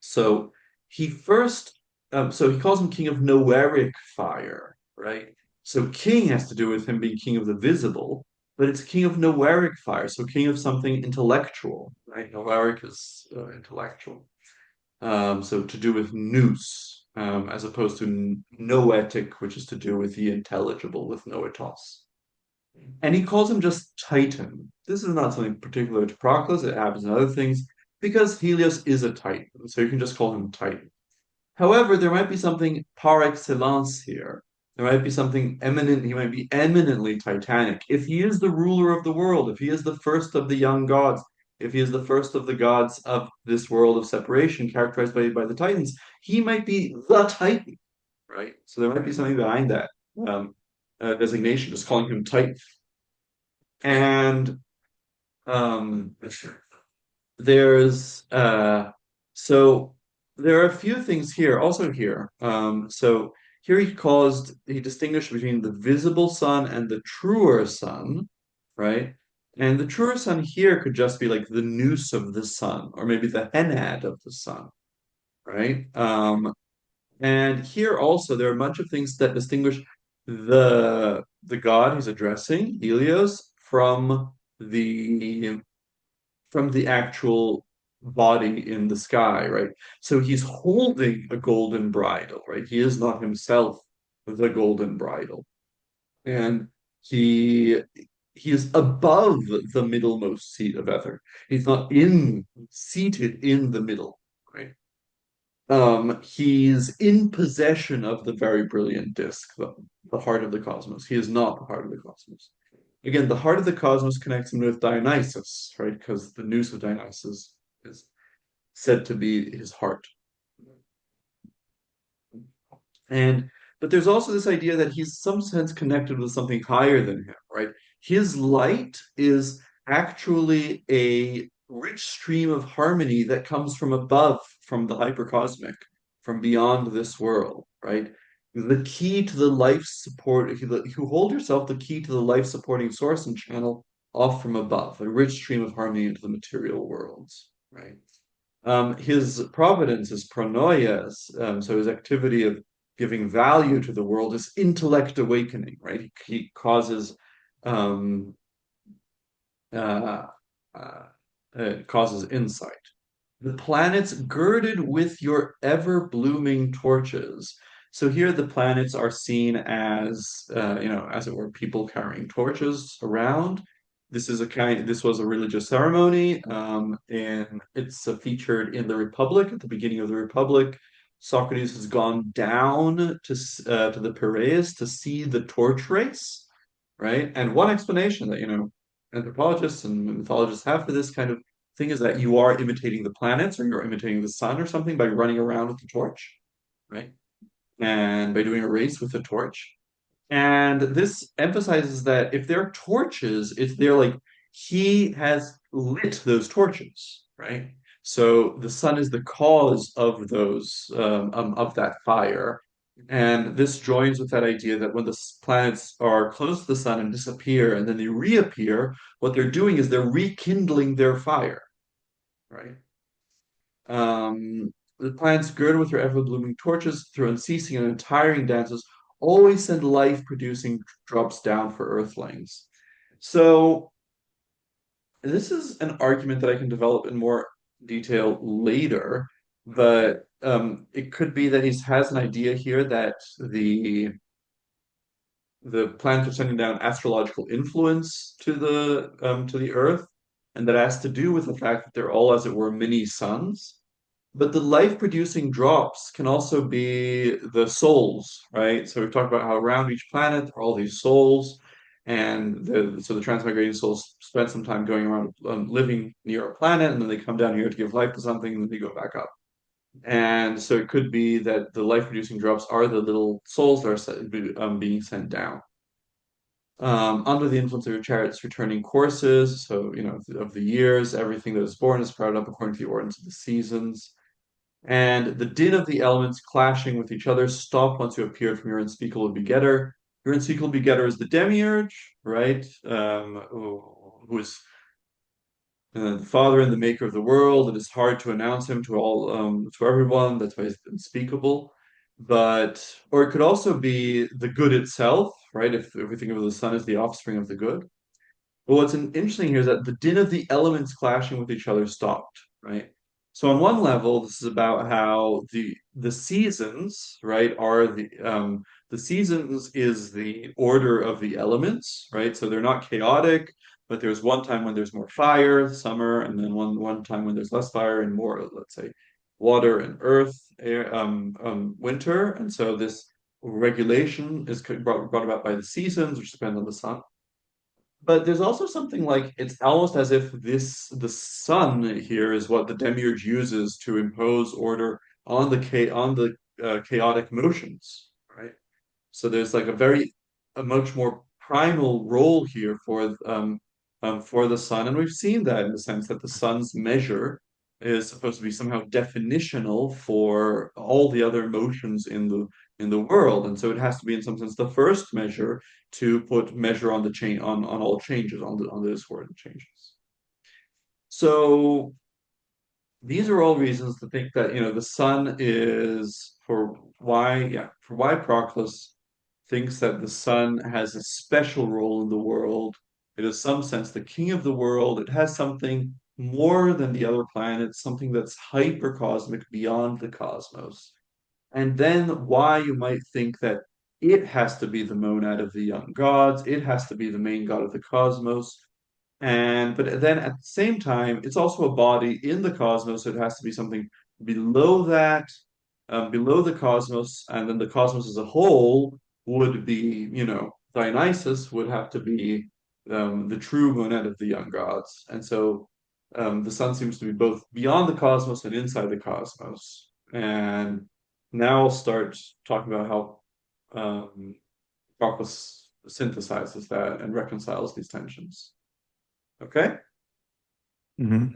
So he first, so he calls him king of Noeric fire, right? So king has to do with him being king of the visible, but it's king of Noeric fire, so king of something intellectual, right? Noeric is intellectual. So to do with nous, as opposed to noetic, which is to do with the intelligible, with noetos. And he calls him just Titan. This is not something particular to Proclus, it happens in other things, because Helios is a Titan, so you can just call him Titan. However, there might be something par excellence here. There might be something eminent, he might be eminently titanic. If he is the ruler of the world, if he is the first of the young gods, if he is the first of the gods of this world of separation characterized by the Titans, he might be the Titan, right? So there might be something behind that designation, just calling him Titan. And um, there's so there are a few things here, also here. So here he distinguished between the visible sun and the truer sun, right? And the truer sun here could just be like the nous of the sun, or maybe the henad of the sun, right? And here also there are a bunch of things that distinguish the god he's addressing, Helios, the from the actual body in the sky, right? So he's holding a golden bridle, right? He is not himself the golden bridle. And he he is above the middlemost seat of ether. He's not in seated in the middle, right? He's in possession of the very brilliant disk, the heart of the cosmos. He is not the heart of the cosmos. Again, the heart of the cosmos connects him with Dionysus, right? Because the nous of Dionysus is said to be his heart. And but there's also this idea that he's some sense connected with something higher than him, right? His light is actually a rich stream of harmony that comes from above, from the hypercosmic, from beyond this world, right? The key to the life support, you hold yourself the key to the life supporting source and channel off from above, a rich stream of harmony into the material worlds, right? His providence is pronoias, so his activity of giving value to the world is intellect awakening, right? He causes um, uh, causes insight. The planets girded with your ever-blooming torches. So here the planets are seen as, as it were, people carrying torches around. This was a religious ceremony, and it's featured in the Republic at the beginning of the Republic. Socrates has gone down to the Piraeus to see the torch race, right? And one explanation that, anthropologists and mythologists have for this kind of thing is that you are imitating the planets or you're imitating the sun or something by running around with the torch, right? And by doing a race with the torch. And this emphasizes that if they're torches, if they're like he has lit those torches, right? So the sun is the cause of those of that fire. And this joins with that idea that when the planets are close to the sun and disappear and then they reappear, what they're doing is they're rekindling their fire, right? The plants girded with their ever-blooming torches through unceasing and untiring dances always send life-producing drops down for earthlings. So this is an argument that I can develop in more detail later, but it could be that he has an idea here that the planets are sending down astrological influence to the Earth, and that has to do with the fact that they're all, as it were, mini suns. But the life-producing drops can also be the souls, right? So we've talked about how around each planet there are all these souls, and so the transmigrating souls spend some time going around living near a planet, and then they come down here to give life to something, and then they go back up. And so it could be that the life-producing drops are the little souls that are being sent down. Under the influence of your chariot's returning courses, so of the years, everything that is born is sprouted up according to the ordinance of the seasons. And the din of the elements clashing with each other stopped once you appeared from your unspeakable begetter. Your unspeakable begetter is the demiurge, right? Who is the father and the maker of the world. It is hard to announce him to everyone. That's why he's unspeakable. Or it could also be the good itself, right? If we think of the sun as the offspring of the good. But what's interesting here is that the din of the elements clashing with each other stopped, right? So on one level, this is about how the seasons, right, are the seasons is the order of the elements, right? So they're not chaotic, but there's one time when there's more fire, summer, and then one time when there's less fire and more, let's say, water and earth, air, winter. And so this regulation is brought about by the seasons, which depend on the sun. But there's also something like it's almost as if the sun here is what the demiurge uses to impose order on the chaotic motions, right? So there's like a much more primal role here for the sun, and we've seen that in the sense that the sun's measure is supposed to be somehow definitional for all the other motions in the world, and so it has to be in some sense the first measure to put measure on the chain on all changes on the discordant changes. So these are all reasons to think that the sun is for why Proclus thinks that the sun has a special role in the world. It is some sense the king of the world. It has something more than the other planets, something that's hypercosmic beyond the cosmos. And then why you might think that it has to be the monad of the young gods, it has to be the main god of the cosmos, but then at the same time, it's also a body in the cosmos, so it has to be something below that, below the cosmos, and then the cosmos as a whole would be, Dionysus would have to be the true monad of the young gods. And so the sun seems to be both beyond the cosmos and inside the cosmos. And now I'll start talking about how Proclus synthesizes that and reconciles these tensions. Okay? Hmm.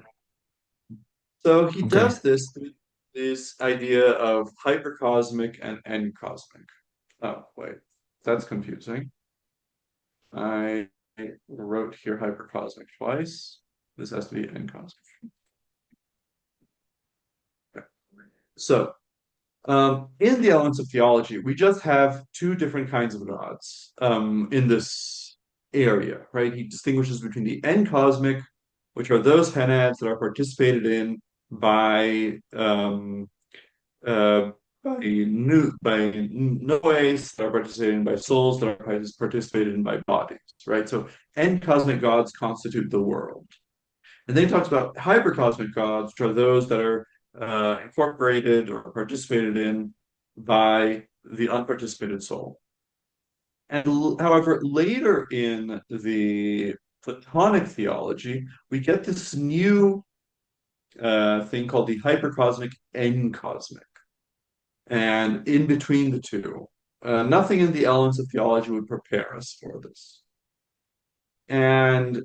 So he Okay. does this through this idea of hypercosmic and encosmic. Oh, wait, that's confusing. I wrote here hypercosmic twice. This has to be encosmic. Okay. So, in the elements of theology, we just have two different kinds of gods in this area, right? He distinguishes between the encosmic, which are those henads that are participated in by uh, by noes that are participated in by souls that are participated in by bodies, right? So end cosmic gods constitute the world. And then he talks about hypercosmic gods, which are those that are incorporated or participated in by the unparticipated soul. And however, later in the Platonic theology, we get this new thing called the hypercosmic encosmic. And in between the two, nothing in the elements of theology would prepare us for this. And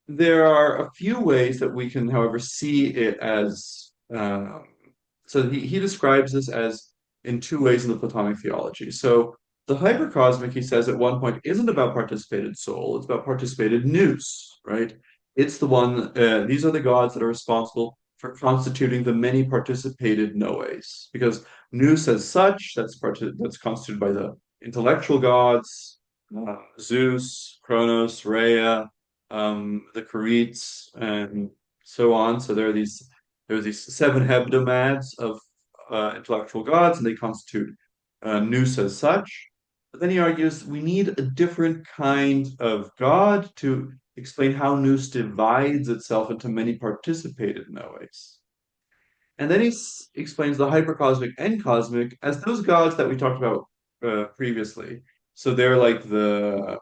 there are a few ways that we can, however, see it as. So he describes this as in two ways in the Platonic theology. So the hypercosmic, he says at one point, isn't about participated soul, it's about participated nous, right? It's the one, these are the gods that are responsible for constituting the many participated noes. Because nous as such, that's constituted by the intellectual gods, Zeus, Kronos, Rhea, the Carites, and so on. So there are these seven hebdomads of intellectual gods, and they constitute nous as such. But then he argues we need a different kind of god to explain how nous divides itself into many participated noes. And then explains the hypercosmic and cosmic as those gods that we talked about previously. So they're like the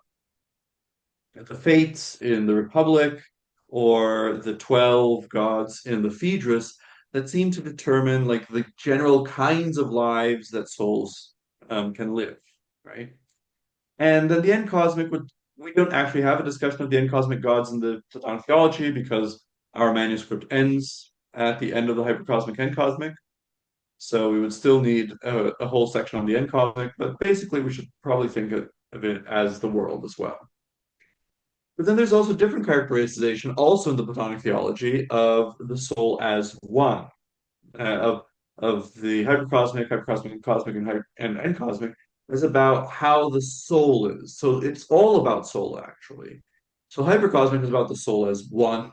Fates in the Republic or the 12 gods in the Phaedrus that seem to determine like the general kinds of lives that souls can live, right? And then the end cosmic would we don't actually have a discussion of the end cosmic gods in the Platonic theology because our manuscript ends at the end of the hypercosmic end cosmic. So we would still need a whole section on the end cosmic, but basically we should probably think of it as the world as well. But then there's also different characterization, also in the Platonic theology, of the soul as one, of the hypercosmic, and cosmic, and cosmic, is about how the soul is. So it's all about soul, actually. So hypercosmic is about the soul as one,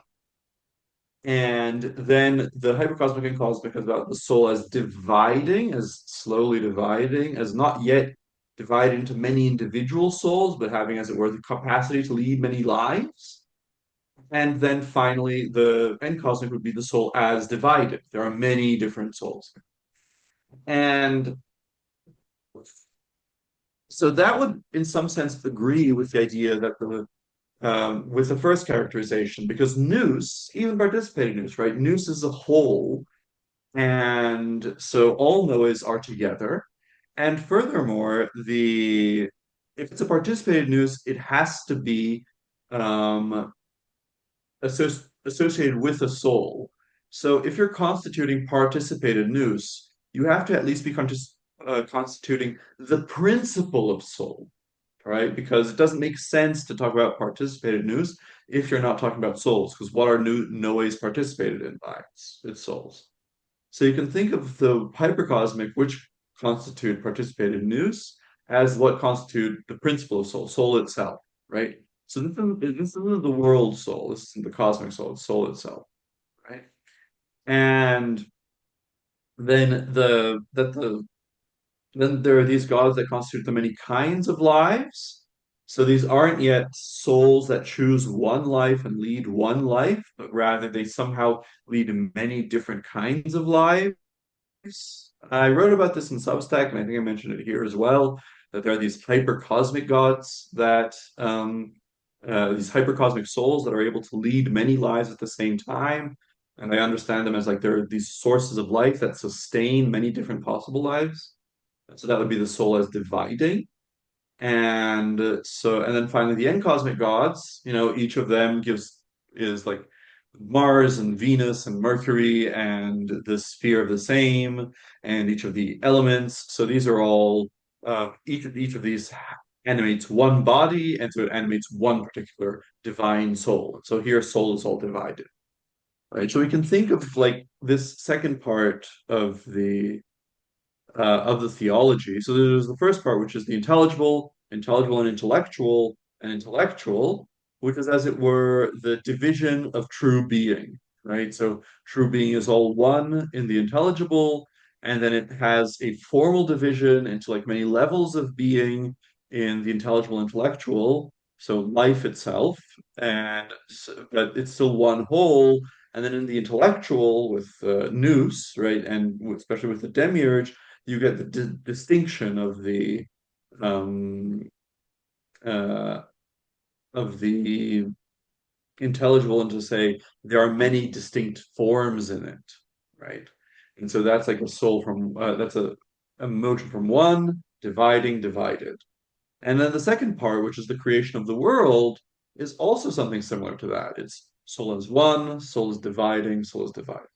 and then the hypercosmic and cosmic is about the soul as dividing, as slowly dividing, as not yet divided into many individual souls, but having, as it were, the capacity to lead many lives. And then finally, the end cosmic would be the soul as divided. There are many different souls. And so that would, in some sense, agree with the idea that with the first characterization, because nous, even participating nous, right? Nous is a whole, and so all noes are together. And furthermore, the if it's a participated nous, it has to be um, associated with a soul. So if you're constituting participated nous, you have to at least be constituting the principle of soul, right? Because it doesn't make sense to talk about participated nous if you're not talking about souls, because what are noes participated in by? It's souls. So you can think of the hypercosmic, which constitute participated nous, as what constitute the principle of soul, soul itself, right? So this isn't the world soul, this isn't the cosmic soul, it's soul itself, right? And then then there are these gods that constitute the many kinds of lives. So these aren't yet souls that choose one life and lead one life, but rather they somehow lead many different kinds of lives. I wrote about this in Substack, and I think I mentioned it here as well, that there are these hypercosmic gods that these hypercosmic souls that are able to lead many lives at the same time. And I understand them as like they're these sources of life that sustain many different possible lives. So that would be the soul as dividing. And then finally the end cosmic gods, each of them is like Mars and Venus and Mercury and the sphere of the same and each of the elements. So these are all each of these animates one body, and so it animates one particular divine soul. So here soul is all divided. Right. So we can think of like this second part of the theology. So there's the first part, which is the intelligible and intellectual, which is, as it were, the division of true being. right? So true being is all one in the intelligible, and then it has a formal division into like many levels of being in the intelligible intellectual, so life itself, but it's still one whole. And then in the intellectual with nous, right, and especially with the demiurge, you get the distinction um, uh, of the intelligible and to say there are many distinct forms in it, right? And so that's like a soul from that's a motion from one, dividing, divided. And then the second part, which is the creation of the world, is also something similar to that. It's soul is one, soul is dividing, soul is divided.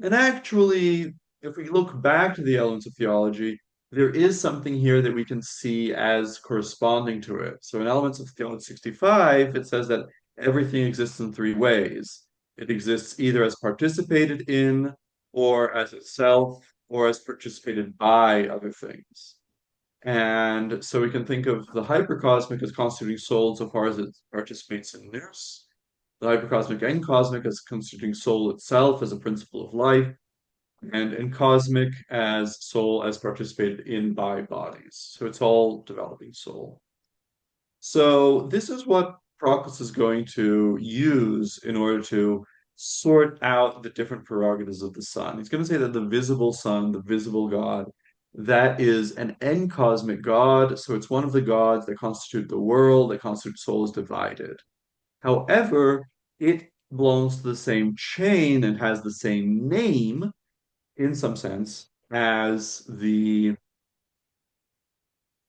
And actually, if we look back to the elements of theology, there is something here that we can see as corresponding to it. So in Elements of Theology 65, it says that everything exists in three ways. It exists either as participated in, or as itself, or as participated by other things. And so we can think of the hypercosmic as constituting soul insofar as it participates in nous, the hypercosmic and cosmic as constituting soul itself as a principle of life, and in cosmic as soul as participated in by bodies. So it's all developing soul. So this is what Proclus is going to use in order to sort out the different prerogatives of the Son. He's going to say that the visible Son, the visible God, that is an encosmic God. So it's one of the gods that constitute the world, that constitute soul is divided. However, it belongs to the same chain and has the same name in some sense as a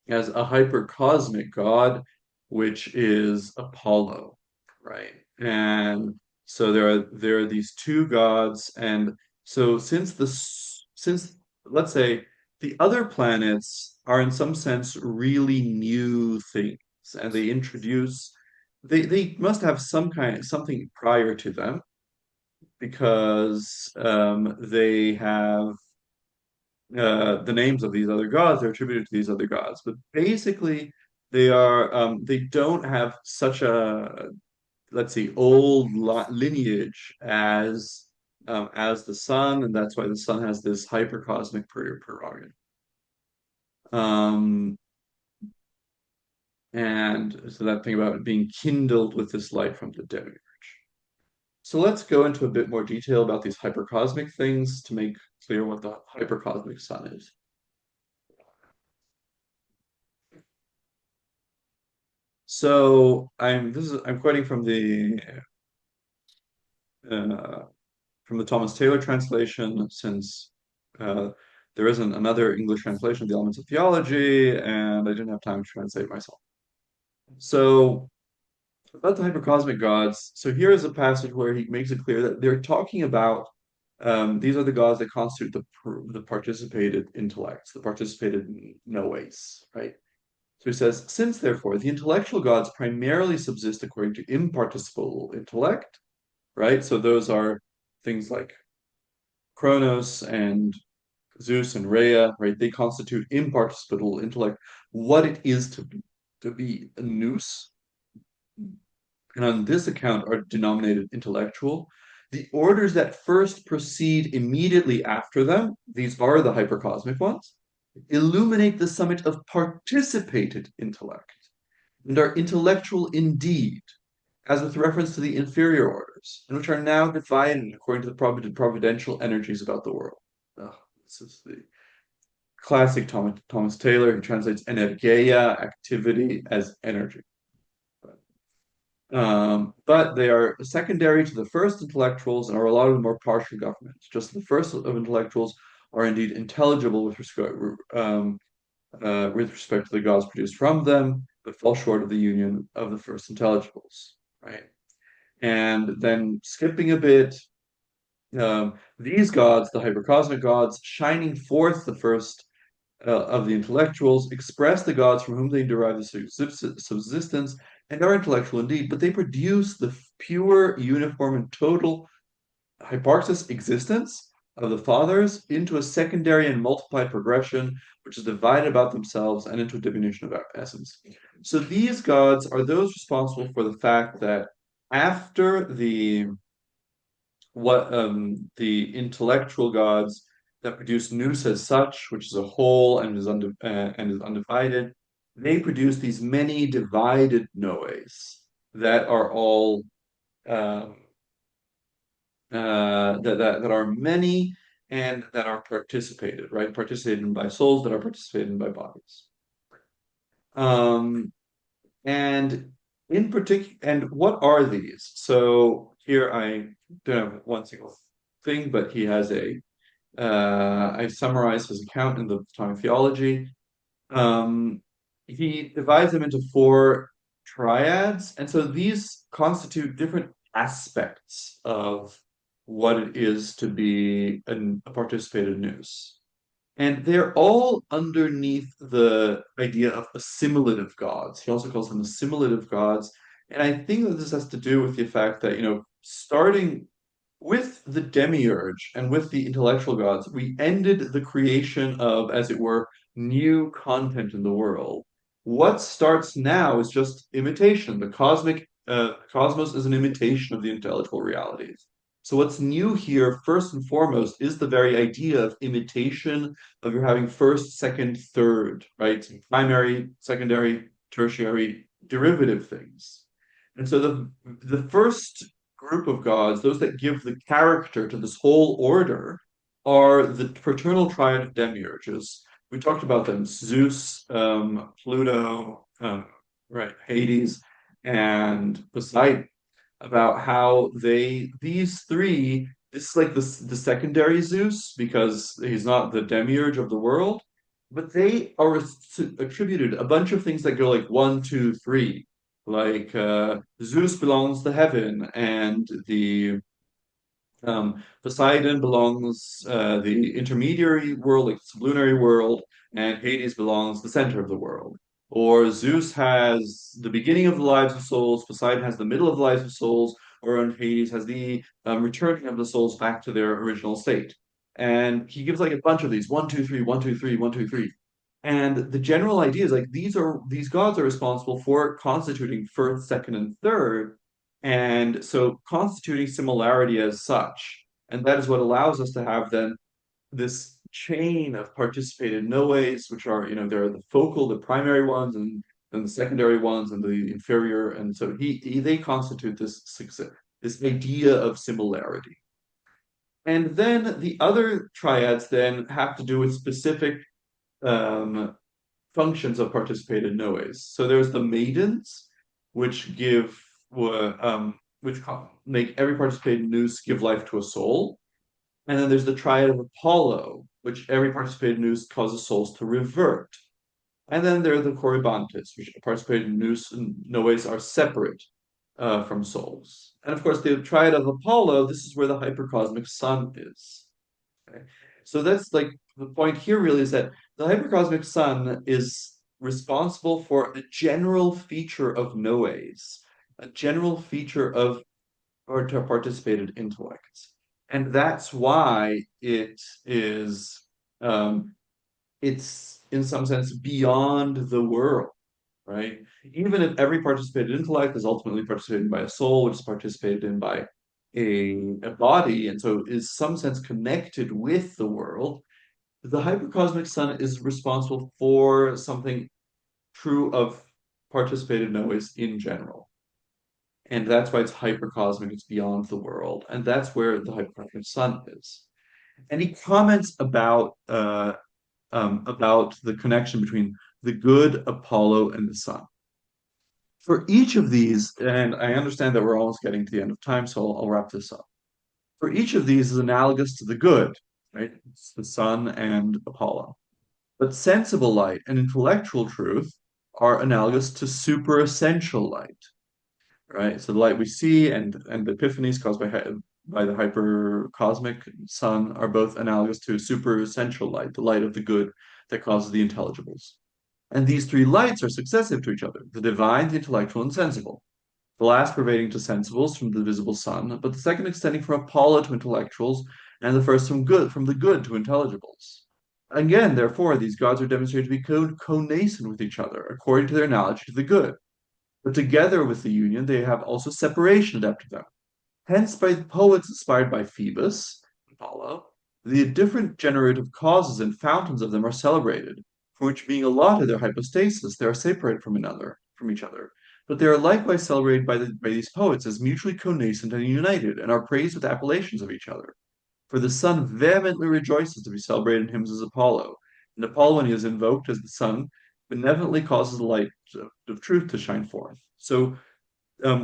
hypercosmic god, which is Apollo, right? And so there are these two gods, and so since let's say the other planets are in some sense really new things, and they must have something prior to them because they have the names of these other gods are attributed to these other gods, but basically they don't have such a let's see old lineage as the sun, and that's why the sun has this hypercosmic prerogative. Um, and so that thing about being kindled with this light from the demiurge. So let's go into a bit more detail about these hypercosmic things to make clear what the hypercosmic sun is. So I'm quoting uh, from the Thomas Taylor translation, since uh, there isn't another English translation of the Elements of Theology, and I didn't have time to translate myself. So about the hypercosmic gods. So here is a passage where he makes it clear that they're talking about these are the gods that constitute the participated intellects, the participated noes, right? So he says, since therefore the intellectual gods primarily subsist according to imparticipable intellect, right? So those are things like Kronos and Zeus and Rhea, right? They constitute imparticipable intellect, what it is to be a nous, and on this account are denominated intellectual. The orders that first proceed immediately after them, these are the hypercosmic ones, illuminate the summit of participated intellect and are intellectual indeed, as with reference to the inferior orders, and which are now divided according to the providential energies about the world. Oh, this is the classic Thomas Taylor, who translates energeia, activity, as energy. But they are secondary to the first intellectuals and are allotted to more partial governments. Just the first of intellectuals are indeed intelligible with respect to the gods produced from them, but fall short of the union of the first intelligibles, right? And then skipping a bit, these gods, the hypercosmic gods, shining forth the first of the intellectuals, express the gods from whom they derive the subsistence and are intellectual indeed, but they produce the pure, uniform, and total hyparxis existence of the fathers into a secondary and multiplied progression, which is divided about themselves and into a diminution of essence. So these gods are those responsible for the fact that after the what the intellectual gods that produce nous as such, which is a whole and is undivided, they produce these many divided noes that are all um, that are many and that are participated, right? Participated in by souls that are participated in by bodies. Um, and in particular, and what are these? So here I don't have one single thing, but he has I summarized his account in the Platonic theology. Um, he divides them into four triads, and so these constitute different aspects of what it is to be a participated nous. And they're all underneath the idea of assimilative gods. He also calls them assimilative gods. And I think that this has to do with the fact that, starting with the demiurge and with the intellectual gods, we ended the creation of, as it were, new content in the world. What starts now is just imitation. The cosmic cosmos is an imitation of the intellectual realities. So what's new here, first and foremost, is the very idea of imitation, of you're having first, second, third, right? Primary, secondary, tertiary, derivative things. And so the first group of gods, those that give the character to this whole order, are the fraternal triad of demiurges. We talked about them: Zeus, Pluto, right, Hades, and Poseidon. About how these three, this is like the secondary Zeus because he's not the demiurge of the world, but they are attributed a bunch of things that go like one, two, three. Like Zeus belongs to heaven, and the Poseidon belongs the intermediary world, like the sublunary world, and Hades belongs the center of the world. Or Zeus has the beginning of the lives of souls, Poseidon has the middle of the lives of souls, or Hades has the returning of the souls back to their original state. And he gives like a bunch of these: one, two, three, one, two, three, one, two, three. And the general idea is like these gods are responsible for constituting first, second, and third, and so constituting similarity as such. And that is what allows us to have then this chain of participated noes, which are, there are the focal, the primary ones, and then the secondary ones, and the inferior. And so they constitute this idea of similarity. And then the other triads then have to do with specific um, functions of participated noes. So there's the maidens, which make every participated nous give life to a soul. And then there's the triad of Apollo, which every participated nous causes souls to revert. And then there are the Corybantes, which participated nous and noes are separate from souls. And of course, the triad of Apollo, this is where the hypercosmic sun is. Okay? So that's like the point here really is that the hypercosmic sun is responsible for a general feature of noes, a general feature of or to participated intellects. And that's why um, it's in some sense beyond the world, right? Even if every participated intellect is ultimately participated by a soul, which is participated in by a body, and so is some sense connected with the world, the hypercosmic sun is responsible for something true of participated noise in general. And that's why it's hypercosmic, it's beyond the world. And that's where the hypercosmic sun is. And he comments about the connection between the good Apollo and the sun. For each of these, and I understand that we're almost getting to the end of time, so I'll wrap this up. For each of these is analogous to the good, right? It's the sun and Apollo. But sensible light and intellectual truth are analogous to superessential light, right? So the light we see and the epiphanies caused by the hypercosmic sun are both analogous to superessential light, the light of the good that causes the intelligibles. And these three lights are successive to each other: the divine, the intellectual, and sensible. The last pervading to sensibles from the visible sun, but the second extending from Apollo to intellectuals, and the first from the good to intelligibles. Again, therefore, these gods are demonstrated to be co-nascent with each other, according to their knowledge to the good. But together with the union, they have also separation adapted to them. Hence, by poets inspired by Phoebus, Apollo, the different generative causes and fountains of them are celebrated, for which being allotted their hypostasis, they are separated from each other. But they are likewise celebrated by these poets as mutually connascent and united, and are praised with appellations of each other. For the sun vehemently rejoices to be celebrated in hymns as Apollo, and Apollo, when he is invoked as the sun, benevolently causes the light of truth to shine forth. So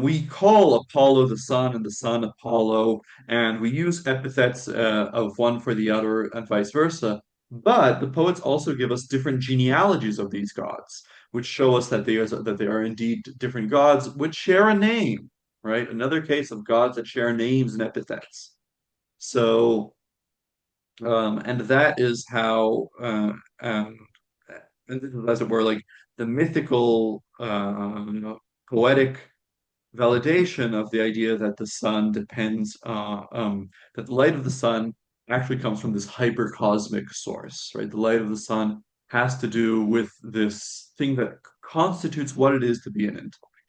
we call Apollo the sun and the sun Apollo, and we use epithets of one for the other and vice versa. But the poets also give us different genealogies of these gods, which show us that they are indeed different gods which share a name, right? Another case of gods that share names and epithets. So, and that is how, and this is, as it were, like the mythical, poetic validation of the idea that the sun depends that the light of the sun actually comes from this hypercosmic source, right? The light of the sun has to do with this thing that constitutes what it is to be an intellect,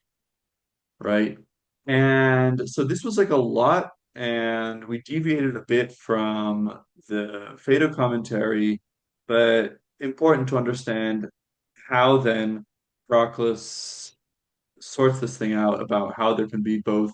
right? And so this was like a lot, and we deviated a bit from the Phaedo commentary, but important to understand how then Proclus sorts this thing out about how there can be both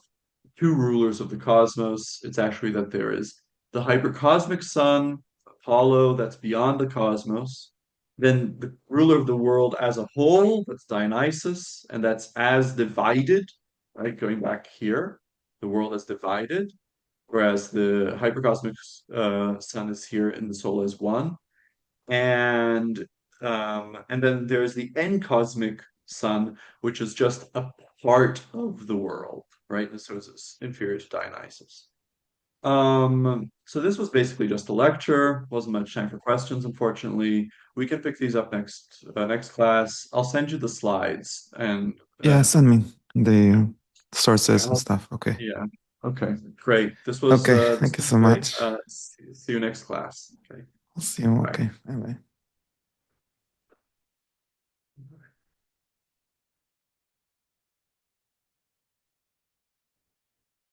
two rulers of the cosmos. It's actually that there is the hypercosmic sun, Apollo, that's beyond the cosmos. Then the ruler of the world as a whole, that's Dionysus, and that's as divided, right? Going back here, the world is divided, whereas the hypercosmic sun is here in the soul as one. And and then there's the n-cosmic sun, which is just a part of the world, right? And so it's inferior to Dionysus. So this was basically just a lecture. Wasn't much time for questions, unfortunately. We can pick these up next class. I'll send you the slides and Yeah, send me yeah, the yeah, sources and stuff. Okay. yeah. Okay, great. This was Okay. uh, this Thank you was so great. much. See you next class. Okay, I'll see you. bye. Okay. Bye bye.